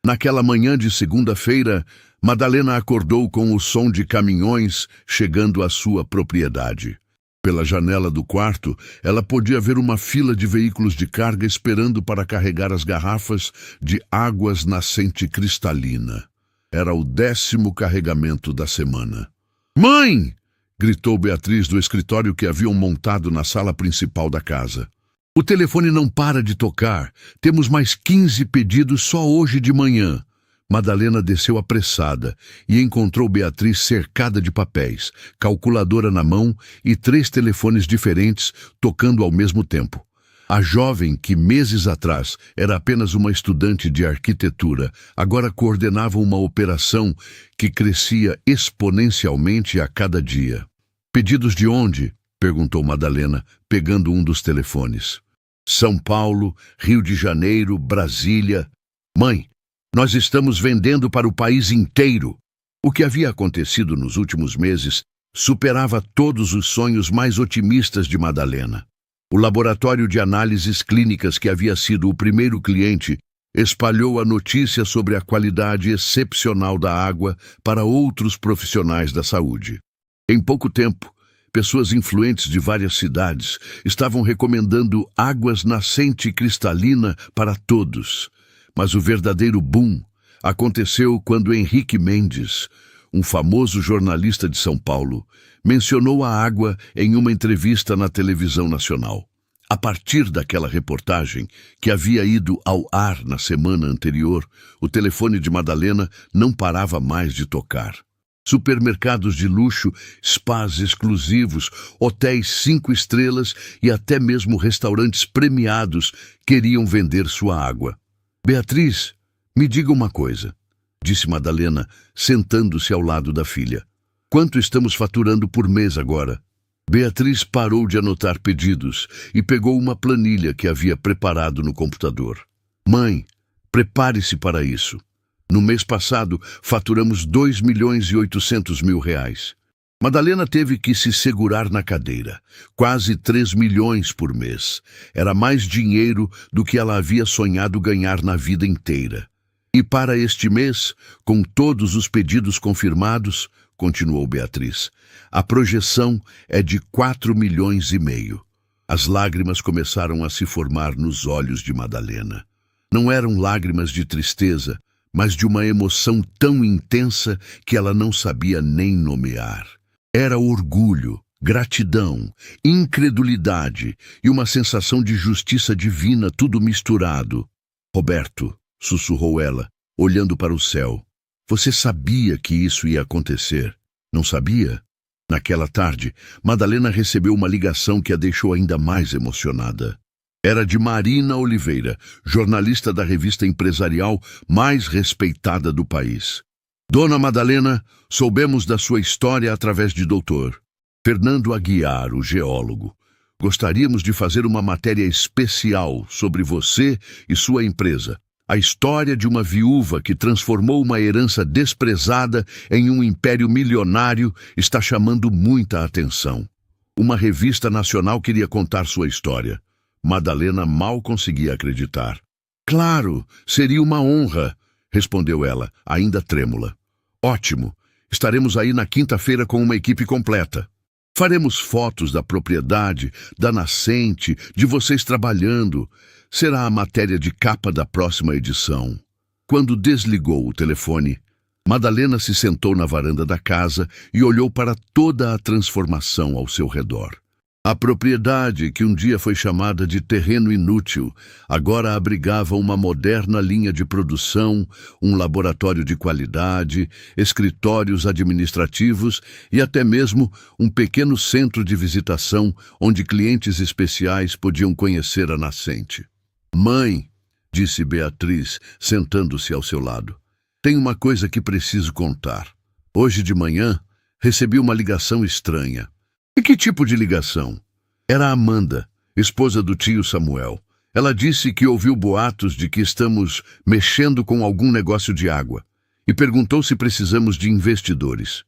S1: Naquela manhã de segunda-feira, Madalena acordou com o som de caminhões chegando à sua propriedade. Pela janela do quarto, ela podia ver uma fila de veículos de carga esperando para carregar as garrafas de águas nascente cristalina. Era o 10º carregamento da semana. "Mãe!" gritou Beatriz do escritório que haviam montado na sala principal da casa. "O telefone não para de tocar. Temos mais 15 pedidos só hoje de manhã." Madalena desceu apressada e encontrou Beatriz cercada de papéis, calculadora na mão e 3 telefones diferentes tocando ao mesmo tempo. A jovem, que meses atrás era apenas uma estudante de arquitetura, agora coordenava uma operação que crescia exponencialmente a cada dia. "Pedidos de onde?" perguntou Madalena, pegando um dos telefones. "São Paulo, Rio de Janeiro, Brasília." "Mãe, nós estamos vendendo para o país inteiro." O que havia acontecido nos últimos meses superava todos os sonhos mais otimistas de Madalena. O laboratório de análises clínicas, que havia sido o primeiro cliente, espalhou a notícia sobre a qualidade excepcional da água para outros profissionais da saúde. Em pouco tempo, pessoas influentes de várias cidades estavam recomendando águas nascente cristalina para todos. Mas o verdadeiro boom aconteceu quando Henrique Mendes, um famoso jornalista de São Paulo, mencionou a água em uma entrevista na televisão nacional. A partir daquela reportagem, que havia ido ao ar na semana anterior, o telefone de Madalena não parava mais de tocar. Supermercados de luxo, spas exclusivos, hotéis 5 estrelas e até mesmo restaurantes premiados queriam vender sua água. "Beatriz, me diga uma coisa", disse Madalena, sentando-se ao lado da filha. "Quanto estamos faturando por mês agora?" Beatriz parou de anotar pedidos e pegou uma planilha que havia preparado no computador. "Mãe, prepare-se para isso. No mês passado, faturamos R$ 2.800.000. Madalena teve que se segurar na cadeira. Quase 3 milhões por mês. Era mais dinheiro do que ela havia sonhado ganhar na vida inteira. "E para este mês, com todos os pedidos confirmados", continuou Beatriz, "a projeção é de 4,5 milhões. As lágrimas começaram a se formar nos olhos de Madalena. Não eram lágrimas de tristeza, mas de uma emoção tão intensa que ela não sabia nem nomear. Era orgulho, gratidão, incredulidade e uma sensação de justiça divina, tudo misturado. "Roberto", sussurrou ela, olhando para o céu, "você sabia que isso ia acontecer, não sabia?" Naquela tarde, Madalena recebeu uma ligação que a deixou ainda mais emocionada. Era de Marina Oliveira, jornalista da revista empresarial mais respeitada do país. "Dona Madalena, soubemos da sua história através de Dr. Fernando Aguiar, o geólogo. Gostaríamos de fazer uma matéria especial sobre você e sua empresa. A história de uma viúva que transformou uma herança desprezada em um império milionário está chamando muita atenção. Uma revista nacional queria contar sua história." Madalena mal conseguia acreditar. "Claro, seria uma honra", respondeu ela, ainda trêmula. "Ótimo, estaremos aí na quinta-feira com uma equipe completa. Faremos fotos da propriedade, da nascente, de vocês trabalhando. Será a matéria de capa da próxima edição." Quando desligou o telefone, Madalena se sentou na varanda da casa e olhou para toda a transformação ao seu redor. A propriedade, que um dia foi chamada de terreno inútil, agora abrigava uma moderna linha de produção, um laboratório de qualidade, escritórios administrativos e até mesmo um pequeno centro de visitação onde clientes especiais podiam conhecer a nascente. "Mãe", disse Beatriz, sentando-se ao seu lado, "tem uma coisa que preciso contar. Hoje de manhã recebi uma ligação estranha." "E que tipo de ligação?" "Era a Amanda, esposa do tio Samuel. Ela disse que ouviu boatos de que estamos mexendo com algum negócio de água e perguntou se precisamos de investidores."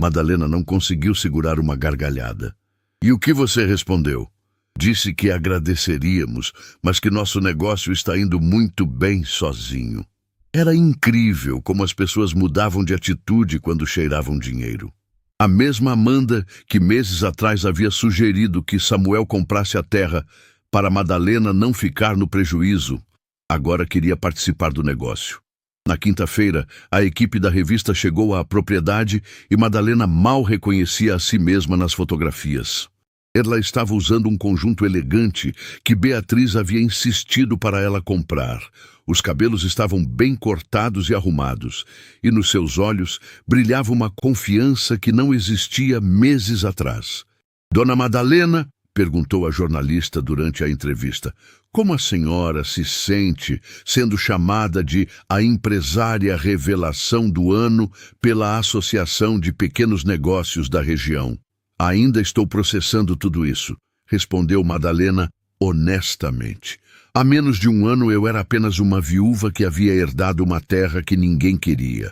S1: Madalena não conseguiu segurar uma gargalhada. "E o que você respondeu?" "Disse que agradeceríamos, mas que nosso negócio está indo muito bem sozinho." Era incrível como as pessoas mudavam de atitude quando cheiravam dinheiro. A mesma Amanda que meses atrás havia sugerido que Samuel comprasse a terra para Madalena não ficar no prejuízo, agora queria participar do negócio. Na quinta-feira, a equipe da revista chegou à propriedade e Madalena mal reconhecia a si mesma nas fotografias. Ela estava usando um conjunto elegante que Beatriz havia insistido para ela comprar. Os cabelos estavam bem cortados e arrumados, e nos seus olhos brilhava uma confiança que não existia meses atrás. Dona Madalena, perguntou a jornalista durante a entrevista, como a senhora se sente sendo chamada de a empresária revelação do ano pela Associação de Pequenos Negócios da região? Ainda estou processando tudo isso, respondeu Madalena honestamente. Há menos de um ano eu era apenas uma viúva que havia herdado uma terra que ninguém queria.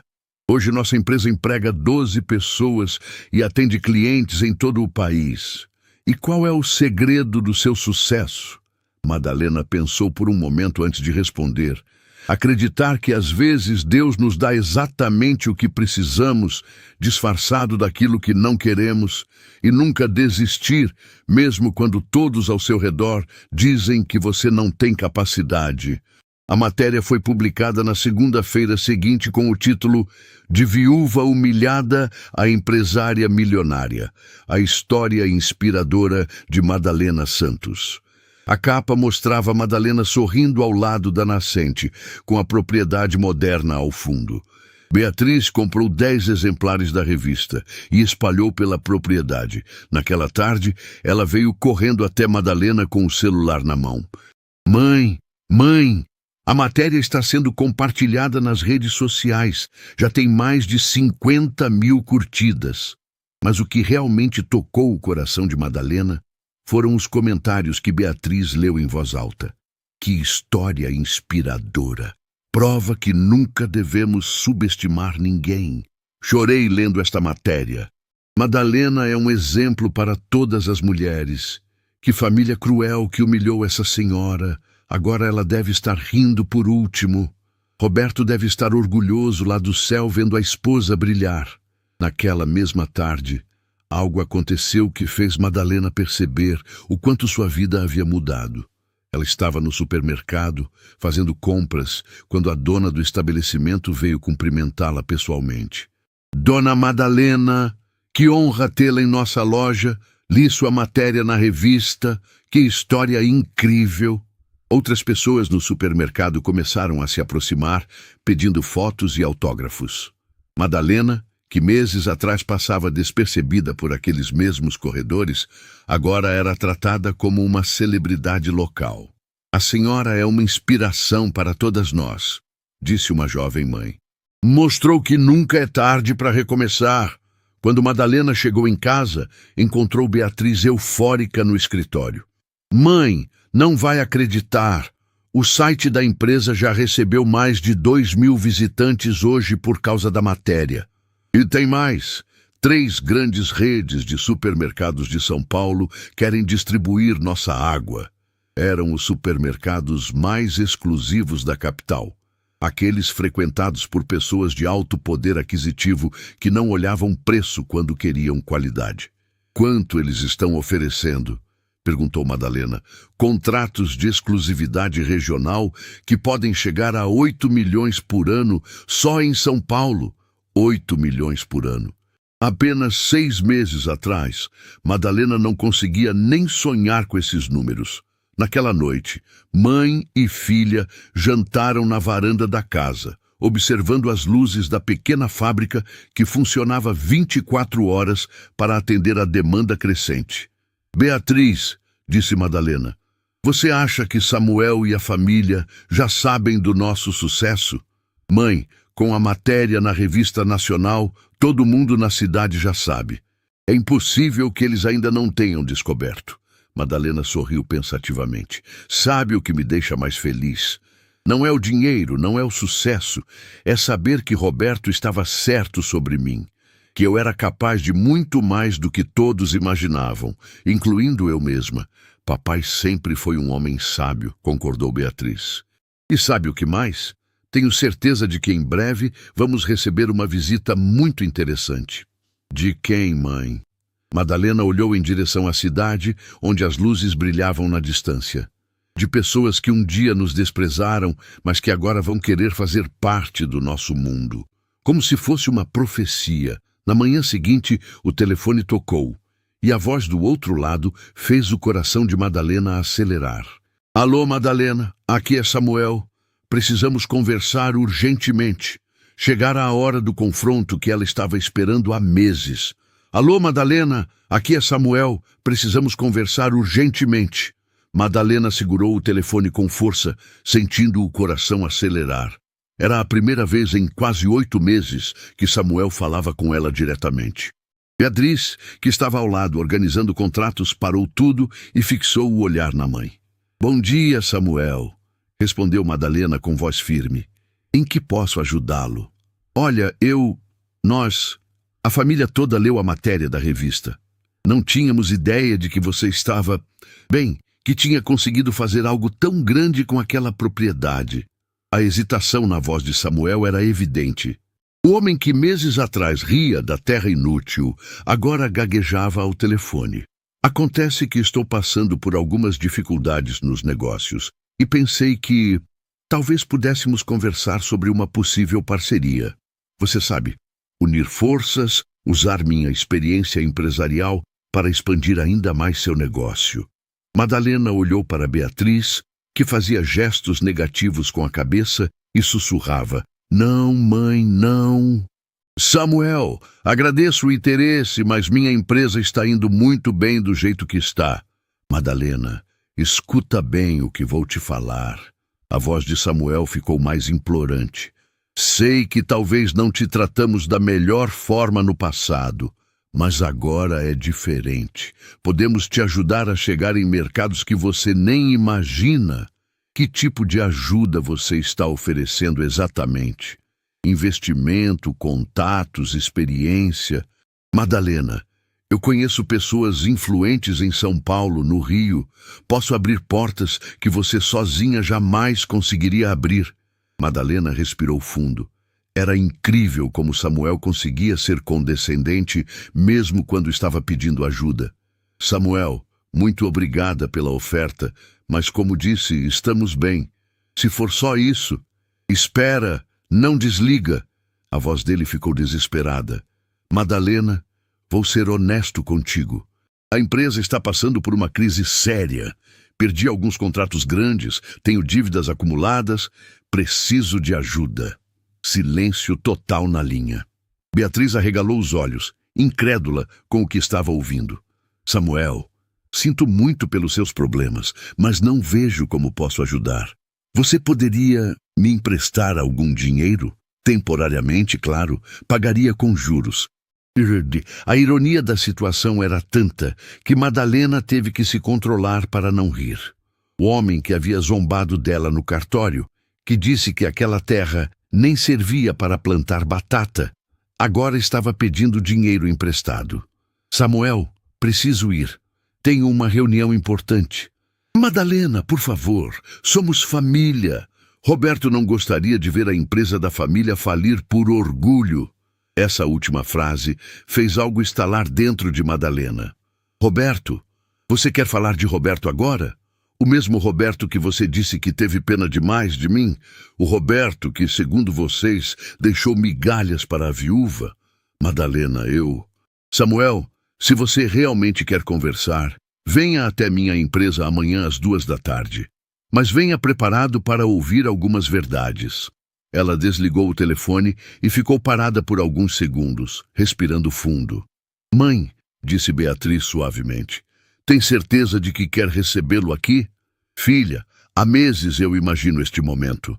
S1: Hoje nossa empresa emprega 12 pessoas e atende clientes em todo o país. E qual é o segredo do seu sucesso? Madalena pensou por um momento antes de responder. Acreditar que às vezes Deus nos dá exatamente o que precisamos, disfarçado daquilo que não queremos, e nunca desistir, mesmo quando todos ao seu redor dizem que você não tem capacidade. A matéria foi publicada na segunda-feira seguinte com o título De Viúva Humilhada a Empresária Milionária, a história inspiradora de Madalena Santos. A capa mostrava Madalena sorrindo ao lado da nascente, com a propriedade moderna ao fundo. Beatriz comprou 10 exemplares da revista e espalhou pela propriedade. Naquela tarde, ela veio correndo até Madalena com o celular na mão. Mãe! A matéria está sendo compartilhada nas redes sociais. Já tem mais de 50.000 curtidas. Mas o que realmente tocou o coração de Madalena foram os comentários que Beatriz leu em voz alta. Que história inspiradora! Prova que nunca devemos subestimar ninguém. Chorei lendo esta matéria. Madalena é um exemplo para todas as mulheres. Que família cruel que humilhou essa senhora. Agora ela deve estar rindo por último. Roberto deve estar orgulhoso lá do céu vendo a esposa brilhar. Naquela mesma tarde, algo aconteceu que fez Madalena perceber o quanto sua vida havia mudado. Ela estava no supermercado, fazendo compras, quando a dona do estabelecimento veio cumprimentá-la pessoalmente. Dona Madalena, que honra tê-la em nossa loja. Li sua matéria na revista. Que história incrível! Outras pessoas no supermercado começaram a se aproximar, pedindo fotos e autógrafos. Madalena, que meses atrás passava despercebida por aqueles mesmos corredores, agora era tratada como uma celebridade local. A senhora é uma inspiração para todas nós, disse uma jovem mãe. Mostrou que nunca é tarde para recomeçar. Quando Madalena chegou em casa, encontrou Beatriz eufórica no escritório. Mãe, não vai acreditar. O site da empresa já recebeu mais de 2.000 visitantes hoje por causa da matéria. E tem mais. 3 grandes redes de supermercados de São Paulo querem distribuir nossa água. Eram os supermercados mais exclusivos da capital. Aqueles frequentados por pessoas de alto poder aquisitivo que não olhavam preço quando queriam qualidade. Quanto eles estão oferecendo? Perguntou Madalena. Contratos de exclusividade regional que podem chegar a 8 milhões por ano só em São Paulo. 8 milhões por ano. Apenas 6 meses atrás, Madalena não conseguia nem sonhar com esses números. Naquela noite, mãe e filha jantaram na varanda da casa, observando as luzes da pequena fábrica que funcionava 24 horas para atender a demanda crescente. Beatriz, disse Madalena, você acha que Samuel e a família já sabem do nosso sucesso? Mãe, com a matéria na revista nacional, todo mundo na cidade já sabe. É impossível que eles ainda não tenham descoberto. Madalena sorriu pensativamente. Sabe o que me deixa mais feliz? Não é o dinheiro, não é o sucesso. É saber que Roberto estava certo sobre mim. Que eu era capaz de muito mais do que todos imaginavam, incluindo eu mesma. Papai sempre foi um homem sábio, concordou Beatriz. E sabe o que mais? Tenho certeza de que em breve vamos receber uma visita muito interessante. De quem, mãe? Madalena olhou em direção à cidade, onde as luzes brilhavam na distância. De pessoas que um dia nos desprezaram, mas que agora vão querer fazer parte do nosso mundo. Como se fosse uma profecia. Na manhã seguinte, o telefone tocou, e a voz do outro lado fez o coração de Madalena acelerar. Alô, Madalena, aqui é Samuel. Precisamos conversar urgentemente. Chegara a hora do confronto que ela estava esperando há meses. Alô, Madalena, aqui é Samuel. Precisamos conversar urgentemente. Madalena segurou o telefone com força, sentindo o coração acelerar. Era a primeira vez em quase 8 meses que Samuel falava com ela diretamente. Beatriz, que estava ao lado organizando contratos, parou tudo e fixou o olhar na mãe. Bom dia, Samuel, respondeu Madalena com voz firme. Em que posso ajudá-lo? Olha, a família toda leu a matéria da revista. Não tínhamos ideia de que você estava... que tinha conseguido fazer algo tão grande com aquela propriedade. A hesitação na voz de Samuel era evidente. O homem que meses atrás ria da terra inútil, agora gaguejava ao telefone. Acontece que estou passando por algumas dificuldades nos negócios e pensei que talvez pudéssemos conversar sobre uma possível parceria. Você sabe, unir forças, usar minha experiência empresarial para expandir ainda mais seu negócio. Madalena olhou para Beatriz, que fazia gestos negativos com a cabeça e sussurrava: Não, mãe, não. Samuel, agradeço o interesse, mas minha empresa está indo muito bem do jeito que está. Madalena, escuta bem o que vou te falar. A voz de Samuel ficou mais implorante. Sei que talvez não te tratamos da melhor forma no passado, mas agora é diferente. Podemos te ajudar a chegar em mercados que você nem imagina. Que tipo de ajuda você está oferecendo exatamente? Investimento, contatos, experiência? Madalena, eu conheço pessoas influentes em São Paulo, no Rio. Posso abrir portas que você sozinha jamais conseguiria abrir. Madalena respirou fundo. Era incrível como Samuel conseguia ser condescendente mesmo quando estava pedindo ajuda. Samuel, muito obrigada pela oferta, mas como disse, estamos bem. Se for só isso, espera, não desliga. A voz dele ficou desesperada. Madalena, vou ser honesto contigo. A empresa está passando por uma crise séria. Perdi alguns contratos grandes, tenho dívidas acumuladas, preciso de ajuda. Silêncio total na linha. Beatriz arregalou os olhos, incrédula com o que estava ouvindo. Samuel, sinto muito pelos seus problemas, mas não vejo como posso ajudar. Você poderia me emprestar algum dinheiro? Temporariamente, claro, pagaria com juros. A ironia da situação era tanta que Madalena teve que se controlar para não rir. O homem que havia zombado dela no cartório, que disse que aquela terra nem servia para plantar batata, agora estava pedindo dinheiro emprestado. Samuel, preciso ir. Tenho uma reunião importante. Madalena, por favor, somos família. Roberto não gostaria de ver a empresa da família falir por orgulho. Essa última frase fez algo estalar dentro de Madalena. Roberto? Você quer falar de Roberto agora? O mesmo Roberto que você disse que teve pena demais de mim? O Roberto que, segundo vocês, deixou migalhas para a viúva? Madalena, Samuel, se você realmente quer conversar, venha até minha empresa amanhã às 14h. Mas venha preparado para ouvir algumas verdades. Ela desligou o telefone e ficou parada por alguns segundos, respirando fundo. Mãe, disse Beatriz suavemente, tem certeza de que quer recebê-lo aqui? Filha, há meses eu imagino este momento.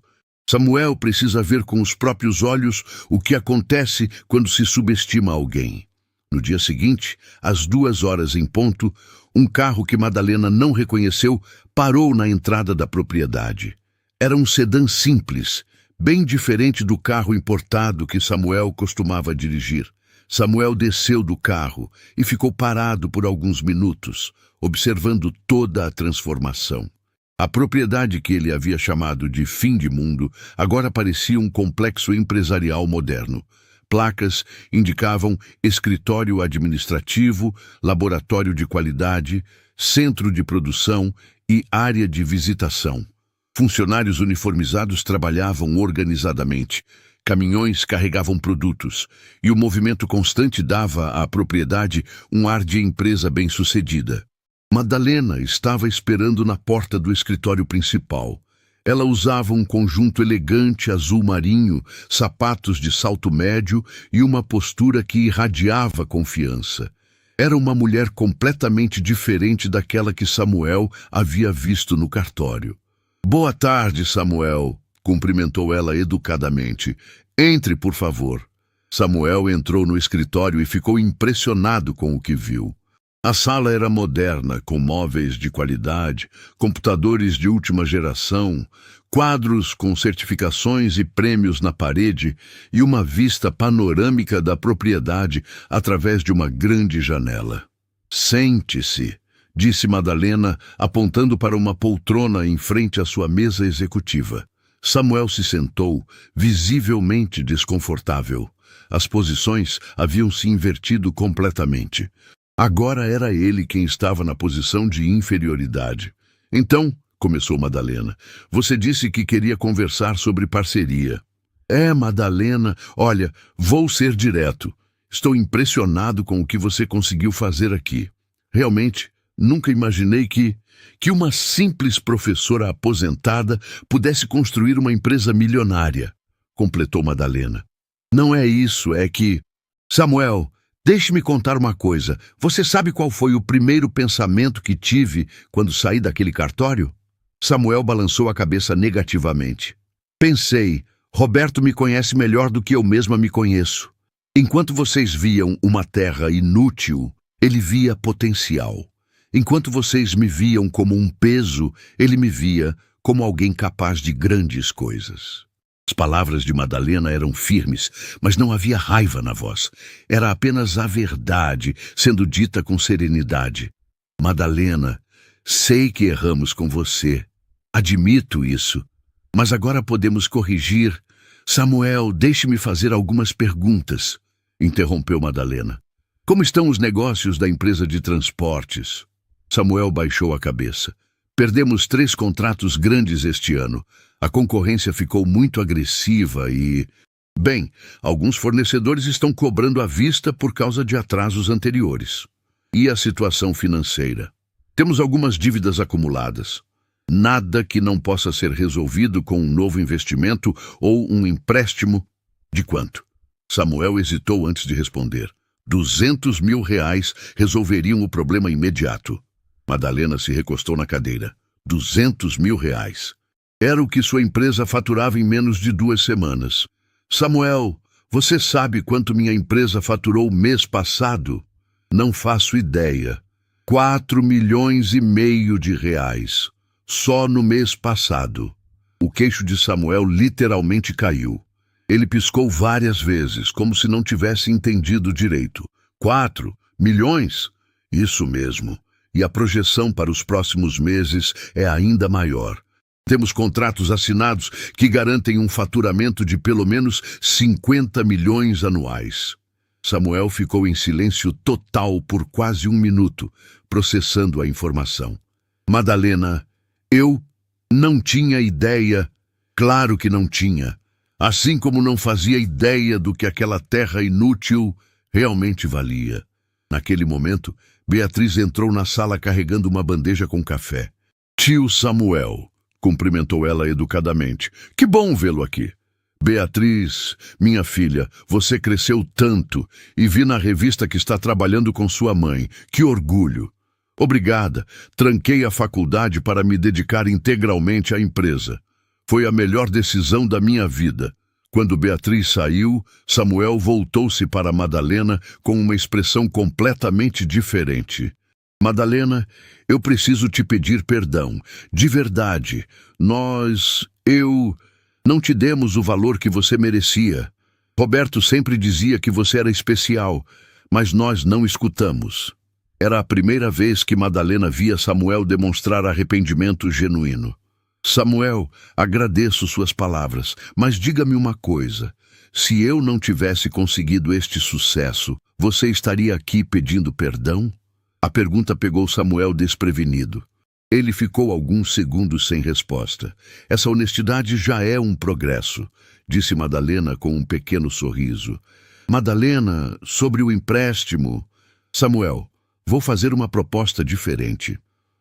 S1: Samuel precisa ver com os próprios olhos o que acontece quando se subestima alguém. No dia seguinte, às 2h em ponto, um carro que Madalena não reconheceu parou na entrada da propriedade. Era um sedã simples, bem diferente do carro importado que Samuel costumava dirigir. Samuel desceu do carro e ficou parado por alguns minutos, observando toda a transformação. A propriedade que ele havia chamado de fim de mundo agora parecia um complexo empresarial moderno. Placas indicavam escritório administrativo, laboratório de qualidade, centro de produção e área de visitação. Funcionários uniformizados trabalhavam organizadamente. Caminhões carregavam produtos, e o movimento constante dava à propriedade um ar de empresa bem-sucedida. Madalena estava esperando na porta do escritório principal. Ela usava um conjunto elegante azul marinho, sapatos de salto médio e uma postura que irradiava confiança. Era uma mulher completamente diferente daquela que Samuel havia visto no cartório. "Boa tarde, Samuel", cumprimentou ela educadamente. "Entre, por favor." Samuel entrou no escritório e ficou impressionado com o que viu. A sala era moderna, com móveis de qualidade, computadores de última geração, quadros com certificações e prêmios na parede e uma vista panorâmica da propriedade através de uma grande janela. "Sente-se", disse Madalena, apontando para uma poltrona em frente à sua mesa executiva. Samuel se sentou, visivelmente desconfortável. As posições haviam se invertido completamente. Agora era ele quem estava na posição de inferioridade. "Então", começou Madalena, "você disse que queria conversar sobre parceria." Madalena, olha, vou ser direto. Estou impressionado com o que você conseguiu fazer aqui. Realmente, nunca imaginei que uma simples professora aposentada pudesse construir uma empresa milionária", completou Madalena. "Não é isso, é que... Samuel, deixe-me contar uma coisa. Você sabe qual foi o primeiro pensamento que tive quando saí daquele cartório?" Samuel balançou a cabeça negativamente. "Pensei, Roberto me conhece melhor do que eu mesma me conheço. Enquanto vocês viam uma terra inútil, ele via potencial. Enquanto vocês me viam como um peso, ele me via como alguém capaz de grandes coisas." As palavras de Madalena eram firmes, mas não havia raiva na voz. Era apenas a verdade, sendo dita com serenidade. "Madalena, sei que erramos com você. Admito isso. Mas agora podemos corrigir." "Samuel, deixe-me fazer algumas perguntas", interrompeu Madalena. "Como estão os negócios da empresa de transportes?" Samuel baixou a cabeça. "Perdemos 3 contratos grandes este ano. A concorrência ficou muito agressiva e... Bem, alguns fornecedores estão cobrando à vista por causa de atrasos anteriores. E a situação financeira? Temos algumas dívidas acumuladas. Nada que não possa ser resolvido com um novo investimento ou um empréstimo." "De quanto?" Samuel hesitou antes de responder. R$200 mil resolveriam o problema imediato. Madalena se recostou na cadeira. R$200 mil. Era o que sua empresa faturava em menos de 2 semanas. "Samuel, você sabe quanto minha empresa faturou mês passado?" "Não faço ideia." R$4,5 milhões. Só no mês passado. O queixo de Samuel literalmente caiu. Ele piscou várias vezes, como se não tivesse entendido direito. 4 milhões? Isso mesmo. E a projeção para os próximos meses é ainda maior. Temos contratos assinados que garantem um faturamento de pelo menos 50 milhões anuais. Samuel ficou em silêncio total por quase 1 minuto, processando a informação. "Madalena, eu não tinha ideia." "Claro que não tinha. Assim como não fazia ideia do que aquela terra inútil realmente valia." Naquele momento, Beatriz entrou na sala carregando uma bandeja com café. "Tio Samuel", cumprimentou ela educadamente. "Que bom vê-lo aqui." "Beatriz, minha filha, você cresceu tanto e vi na revista que está trabalhando com sua mãe. Que orgulho." "Obrigada. Tranquei a faculdade para me dedicar integralmente à empresa. Foi a melhor decisão da minha vida." Quando Beatriz saiu, Samuel voltou-se para Madalena com uma expressão completamente diferente. "Madalena, eu preciso te pedir perdão. De verdade, eu não te demos o valor que você merecia. Roberto sempre dizia que você era especial, mas nós não escutamos." Era a primeira vez que Madalena via Samuel demonstrar arrependimento genuíno. "Samuel, agradeço suas palavras, mas diga-me uma coisa. Se eu não tivesse conseguido este sucesso, você estaria aqui pedindo perdão? A pergunta pegou Samuel desprevenido. Ele ficou alguns segundos sem resposta. Essa honestidade já é um progresso, disse Madalena com um pequeno sorriso. Madalena, sobre o empréstimo. Samuel, vou fazer uma proposta diferente.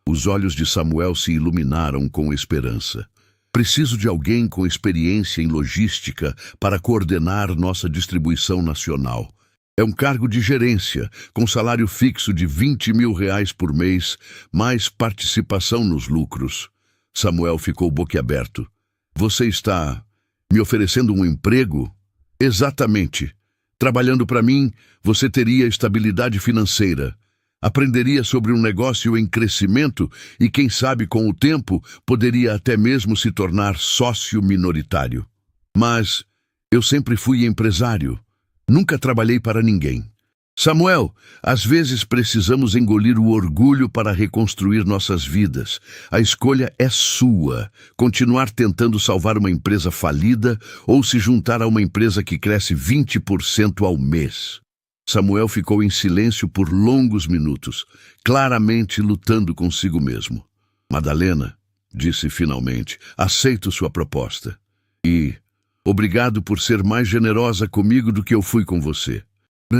S1: Os olhos de Samuel se iluminaram com esperança. Preciso de alguém com experiência em logística para coordenar nossa distribuição nacional. É um cargo de gerência, com salário fixo de R$ 20.000 por mês, mais participação nos lucros. Samuel ficou boquiaberto. Você está me oferecendo um emprego? Exatamente. Trabalhando para mim, você teria estabilidade financeira. Aprenderia sobre um negócio em crescimento e, quem sabe, com o tempo, poderia até mesmo se tornar sócio minoritário. Mas eu sempre fui empresário. Nunca trabalhei para ninguém. Samuel, às vezes precisamos engolir o orgulho para reconstruir nossas vidas. A escolha é sua. Continuar tentando salvar uma empresa falida ou se juntar a uma empresa que cresce 20% ao mês. Samuel ficou em silêncio por longos minutos, claramente lutando consigo mesmo. Madalena, disse finalmente, aceito sua proposta. E obrigado por ser mais generosa comigo do que eu fui com você.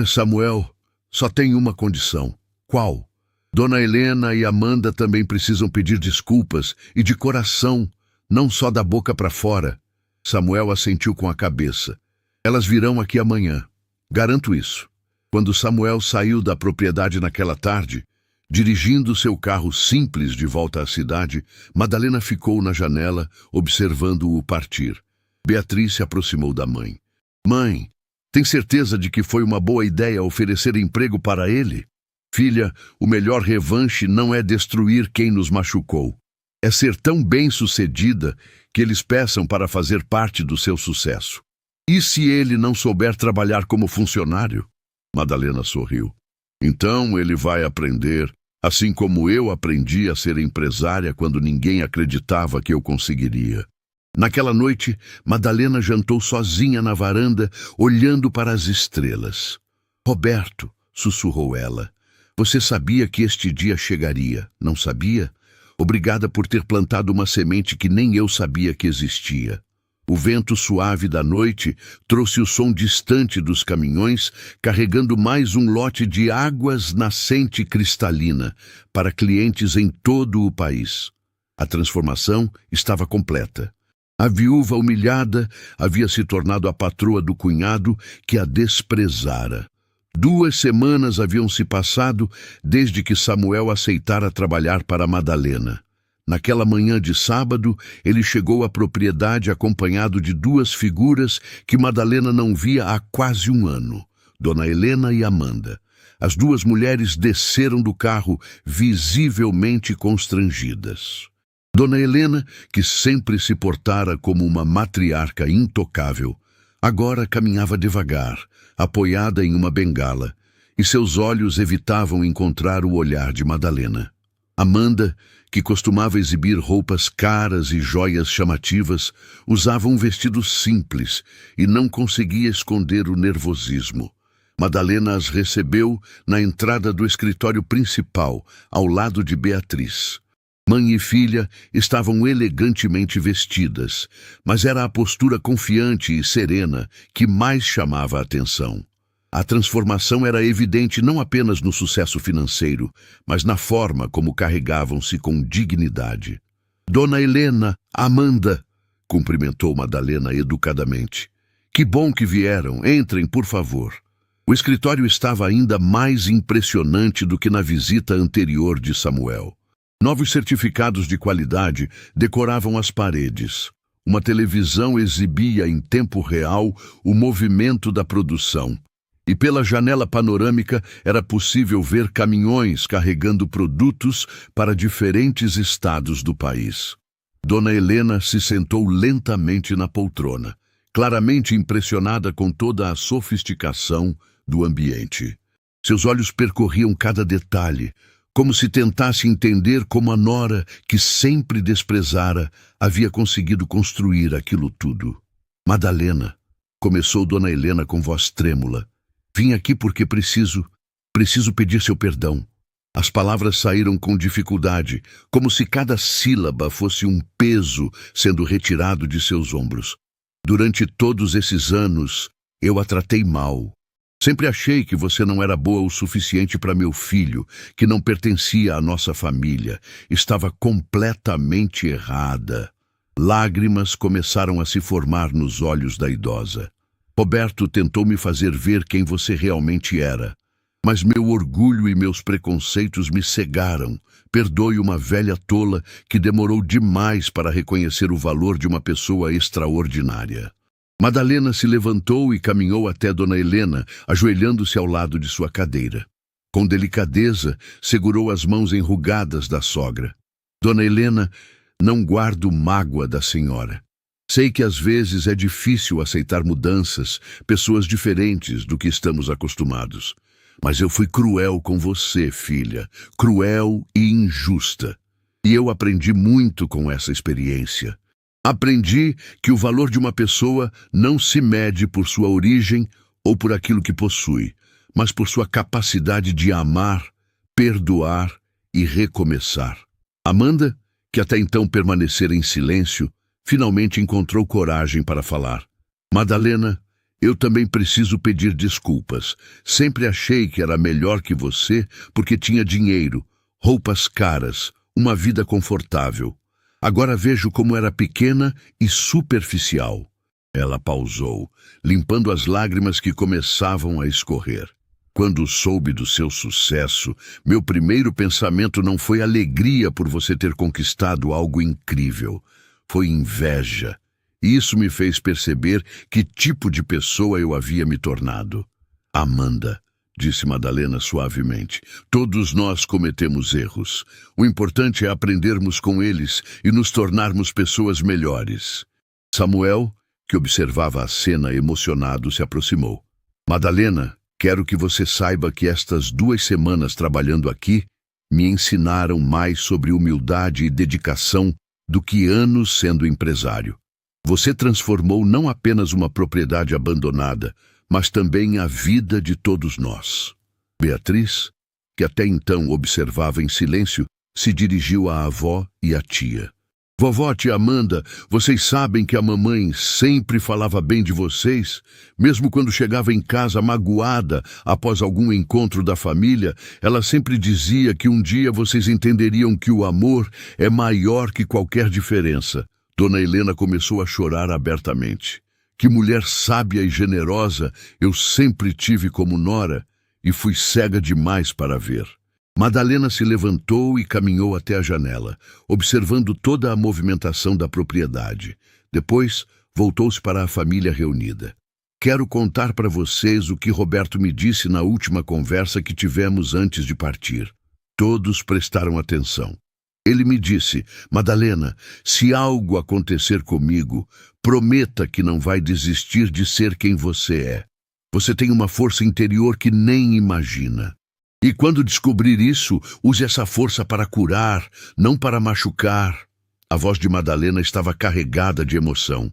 S1: Samuel, só tem uma condição. Qual? Dona Helena e Amanda também precisam pedir desculpas, e de coração, não só da boca para fora. Samuel assentiu com a cabeça. Elas virão aqui amanhã. Garanto isso. Quando Samuel saiu da propriedade naquela tarde, dirigindo seu carro simples de volta à cidade, Madalena ficou na janela, observando-o partir. Beatriz se aproximou da mãe. Mãe, tem certeza de que foi uma boa ideia oferecer emprego para ele? Filha, o melhor revanche não é destruir quem nos machucou. É ser tão bem-sucedida que eles peçam para fazer parte do seu sucesso. E se ele não souber trabalhar como funcionário? Madalena sorriu. Então ele vai aprender, assim como eu aprendi a ser empresária quando ninguém acreditava que eu conseguiria. Naquela noite, Madalena jantou sozinha na varanda, olhando para as estrelas. Roberto, sussurrou ela, você sabia que este dia chegaria, não sabia? Obrigada por ter plantado uma semente que nem eu sabia que existia. O vento suave da noite trouxe o som distante dos caminhões, carregando mais um lote de águas nascente cristalina para clientes em todo o país. A transformação estava completa. A viúva humilhada havia se tornado a patroa do cunhado que a desprezara. 2 semanas haviam se passado desde que Samuel aceitara trabalhar para Madalena. Naquela manhã de sábado, ele chegou à propriedade acompanhado de 2 figuras que Madalena não via há quase 1 ano, Dona Helena e Amanda. As 2 mulheres desceram do carro, visivelmente constrangidas. Dona Helena, que sempre se portara como uma matriarca intocável, agora caminhava devagar, apoiada em uma bengala, e seus olhos evitavam encontrar o olhar de Madalena. Amanda, que costumava exibir roupas caras e joias chamativas, usava um vestido simples e não conseguia esconder o nervosismo. Madalena as recebeu na entrada do escritório principal, ao lado de Beatriz. Mãe e filha estavam elegantemente vestidas, mas era a postura confiante e serena que mais chamava a atenção. A transformação era evidente não apenas no sucesso financeiro, mas na forma como carregavam-se com dignidade. Dona Helena, Amanda, cumprimentou Madalena educadamente. Que bom que vieram, entrem, por favor. O escritório estava ainda mais impressionante do que na visita anterior de Samuel. Novos certificados de qualidade decoravam as paredes. Uma televisão exibia em tempo real o movimento da produção. E pela janela panorâmica era possível ver caminhões carregando produtos para diferentes estados do país. Dona Helena se sentou lentamente na poltrona, claramente impressionada com toda a sofisticação do ambiente. Seus olhos percorriam cada detalhe, como se tentasse entender como a nora, que sempre desprezara, havia conseguido construir aquilo tudo. Madalena, começou Dona Helena com voz trêmula. Vim aqui porque preciso pedir seu perdão. As palavras saíram com dificuldade, como se cada sílaba fosse um peso sendo retirado de seus ombros. Durante todos esses anos, eu a tratei mal. Sempre achei que você não era boa o suficiente para meu filho, que não pertencia à nossa família. Estava completamente errada. Lágrimas começaram a se formar nos olhos da idosa. Roberto tentou me fazer ver quem você realmente era. Mas meu orgulho e meus preconceitos me cegaram. Perdoe uma velha tola que demorou demais para reconhecer o valor de uma pessoa extraordinária. Madalena se levantou e caminhou até Dona Helena, ajoelhando-se ao lado de sua cadeira. Com delicadeza, segurou as mãos enrugadas da sogra. Dona Helena, não guardo mágoa da senhora. Sei que às vezes é difícil aceitar mudanças, pessoas diferentes do que estamos acostumados. Mas eu fui cruel com você, filha, cruel e injusta. E eu aprendi muito com essa experiência. Aprendi que o valor de uma pessoa não se mede por sua origem ou por aquilo que possui, mas por sua capacidade de amar, perdoar e recomeçar. Amanda, que até então permanecera em silêncio, finalmente encontrou coragem para falar. Madalena, eu também preciso pedir desculpas. Sempre achei que era melhor que você porque tinha dinheiro, roupas caras, uma vida confortável. Agora vejo como era pequena e superficial. Ela pausou, limpando as lágrimas que começavam a escorrer. Quando soube do seu sucesso, meu primeiro pensamento não foi alegria por você ter conquistado algo incrível. Foi inveja. E isso me fez perceber que tipo de pessoa eu havia me tornado. Amanda, disse Madalena suavemente, todos nós cometemos erros. O importante é aprendermos com eles e nos tornarmos pessoas melhores. Samuel, que observava a cena emocionado, se aproximou. Madalena, quero que você saiba que estas 2 semanas trabalhando aqui me ensinaram mais sobre humildade e dedicação do que anos sendo empresário. Você transformou não apenas uma propriedade abandonada, mas também a vida de todos nós. Beatriz, que até então observava em silêncio, se dirigiu à avó e à tia. Vovó, tia Amanda, vocês sabem que a mamãe sempre falava bem de vocês? Mesmo quando chegava em casa magoada após algum encontro da família, ela sempre dizia que um dia vocês entenderiam que o amor é maior que qualquer diferença. Dona Helena começou a chorar abertamente. Que mulher sábia e generosa eu sempre tive como nora e fui cega demais para ver. Madalena se levantou e caminhou até a janela, observando toda a movimentação da propriedade. Depois, voltou-se para a família reunida. Quero contar para vocês o que Roberto me disse na última conversa que tivemos antes de partir. Todos prestaram atenção. Ele me disse, Madalena, se algo acontecer comigo, prometa que não vai desistir de ser quem você é. Você tem uma força interior que nem imagina. E quando descobrir isso, use essa força para curar, não para machucar. A voz de Madalena estava carregada de emoção.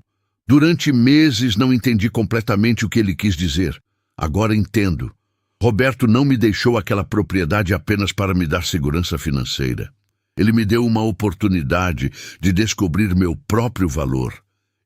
S1: Durante meses não entendi completamente o que ele quis dizer. Agora entendo. Roberto não me deixou aquela propriedade apenas para me dar segurança financeira. Ele me deu uma oportunidade de descobrir meu próprio valor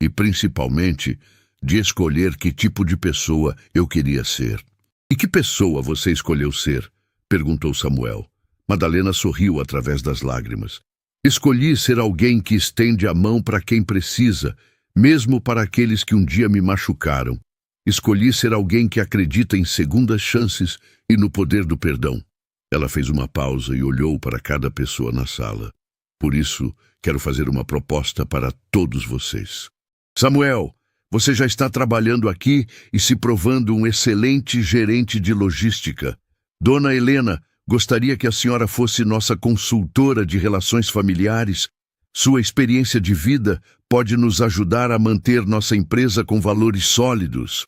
S1: e, principalmente, de escolher que tipo de pessoa eu queria ser. E que pessoa você escolheu ser? Perguntou Samuel. Madalena sorriu através das lágrimas. Escolhi ser alguém que estende a mão para quem precisa, mesmo para aqueles que um dia me machucaram. Escolhi ser alguém que acredita em segundas chances e no poder do perdão. Ela fez uma pausa e olhou para cada pessoa na sala. Por isso, quero fazer uma proposta para todos vocês. Samuel, você já está trabalhando aqui e se provando um excelente gerente de logística. Dona Helena, gostaria que a senhora fosse nossa consultora de relações familiares. Sua experiência de vida pode nos ajudar a manter nossa empresa com valores sólidos.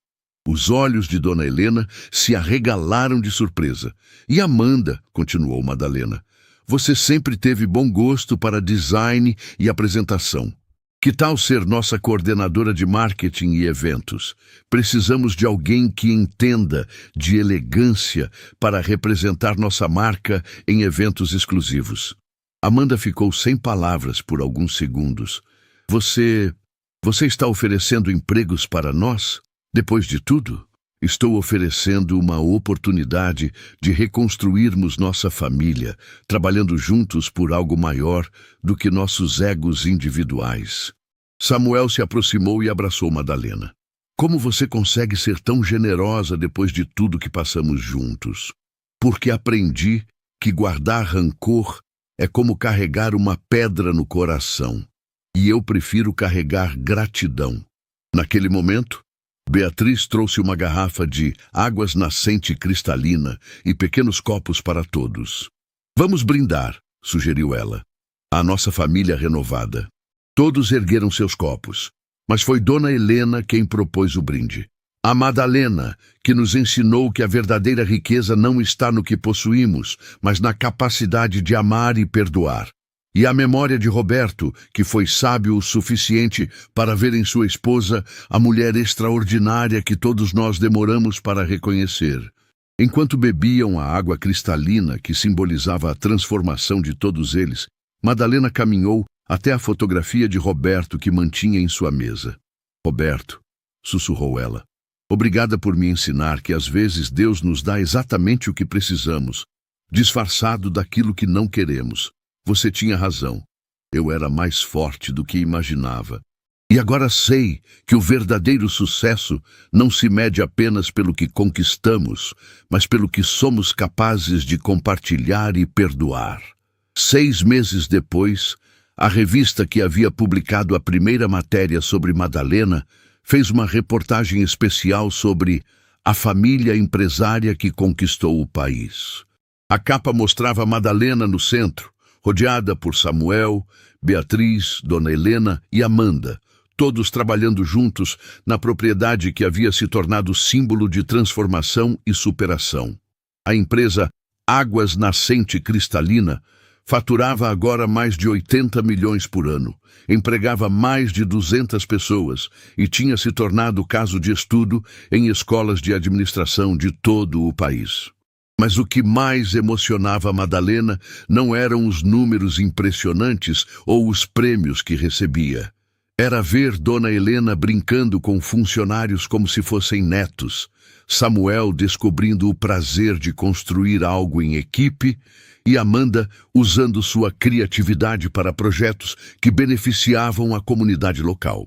S1: Os olhos de Dona Helena se arregalaram de surpresa. E Amanda, continuou Madalena, você sempre teve bom gosto para design e apresentação. Que tal ser nossa coordenadora de marketing e eventos? Precisamos de alguém que entenda de elegância para representar nossa marca em eventos exclusivos. Amanda ficou sem palavras por alguns segundos. Você está oferecendo empregos para nós? Depois de tudo, estou oferecendo uma oportunidade de reconstruirmos nossa família, trabalhando juntos por algo maior do que nossos egos individuais. Samuel se aproximou e abraçou Madalena. Como você consegue ser tão generosa depois de tudo que passamos juntos? Porque aprendi que guardar rancor é como carregar uma pedra no coração. E eu prefiro carregar gratidão. Naquele momento, Beatriz trouxe uma garrafa de águas nascente cristalina e pequenos copos para todos. Vamos brindar, sugeriu ela, à nossa família renovada. Todos ergueram seus copos, mas foi Dona Helena quem propôs o brinde. A Madalena, que nos ensinou que a verdadeira riqueza não está no que possuímos, mas na capacidade de amar e perdoar. E a memória de Roberto, que foi sábio o suficiente para ver em sua esposa a mulher extraordinária que todos nós demoramos para reconhecer. Enquanto bebiam a água cristalina que simbolizava a transformação de todos eles, Madalena caminhou até a fotografia de Roberto que mantinha em sua mesa. Roberto, sussurrou ela, obrigada por me ensinar que às vezes Deus nos dá exatamente o que precisamos, disfarçado daquilo que não queremos. Você tinha razão. Eu era mais forte do que imaginava. E agora sei que o verdadeiro sucesso não se mede apenas pelo que conquistamos, mas pelo que somos capazes de compartilhar e perdoar. 6 meses depois, a revista que havia publicado a primeira matéria sobre Madalena fez uma reportagem especial sobre a família empresária que conquistou o país. A capa mostrava Madalena no centro, rodeada por Samuel, Beatriz, Dona Helena e Amanda, todos trabalhando juntos na propriedade que havia se tornado símbolo de transformação e superação. A empresa Águas Nascente Cristalina faturava agora mais de 80 milhões por ano, empregava mais de 200 pessoas e tinha se tornado caso de estudo em escolas de administração de todo o país. Mas o que mais emocionava Madalena não eram os números impressionantes ou os prêmios que recebia. Era ver Dona Helena brincando com funcionários como se fossem netos, Samuel descobrindo o prazer de construir algo em equipe e Amanda usando sua criatividade para projetos que beneficiavam a comunidade local.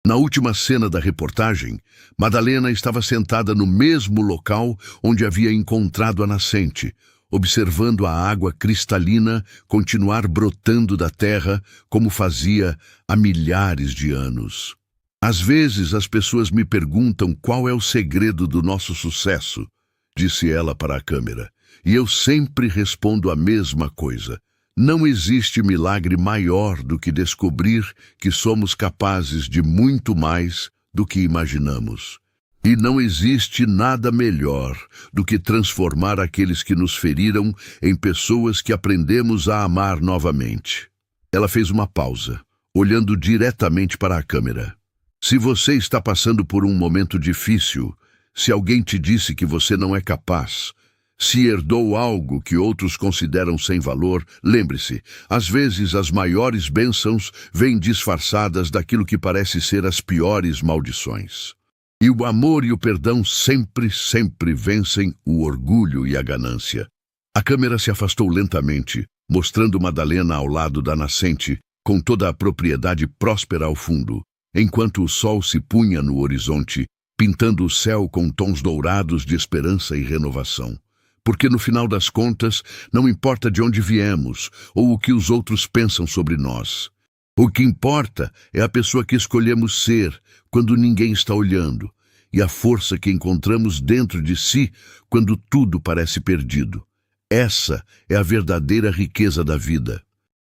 S1: Na última cena da reportagem, Madalena estava sentada no mesmo local onde havia encontrado a nascente, observando a água cristalina continuar brotando da terra como fazia há milhares de anos. Às vezes as pessoas me perguntam qual é o segredo do nosso sucesso, disse ela para a câmera, e eu sempre respondo a mesma coisa. Não existe milagre maior do que descobrir que somos capazes de muito mais do que imaginamos. E não existe nada melhor do que transformar aqueles que nos feriram em pessoas que aprendemos a amar novamente. Ela fez uma pausa, olhando diretamente para a câmera. Se você está passando por um momento difícil, se alguém te disse que você não é capaz, se herdou algo que outros consideram sem valor, lembre-se, às vezes as maiores bênçãos vêm disfarçadas daquilo que parece ser as piores maldições. E o amor e o perdão sempre vencem o orgulho e a ganância. A câmera se afastou lentamente, mostrando Madalena ao lado da nascente, com toda a propriedade próspera ao fundo, enquanto o sol se punha no horizonte, pintando o céu com tons dourados de esperança e renovação. Porque no final das contas, não importa de onde viemos ou o que os outros pensam sobre nós. O que importa é a pessoa que escolhemos ser quando ninguém está olhando e a força que encontramos dentro de si quando tudo parece perdido. Essa é a verdadeira riqueza da vida.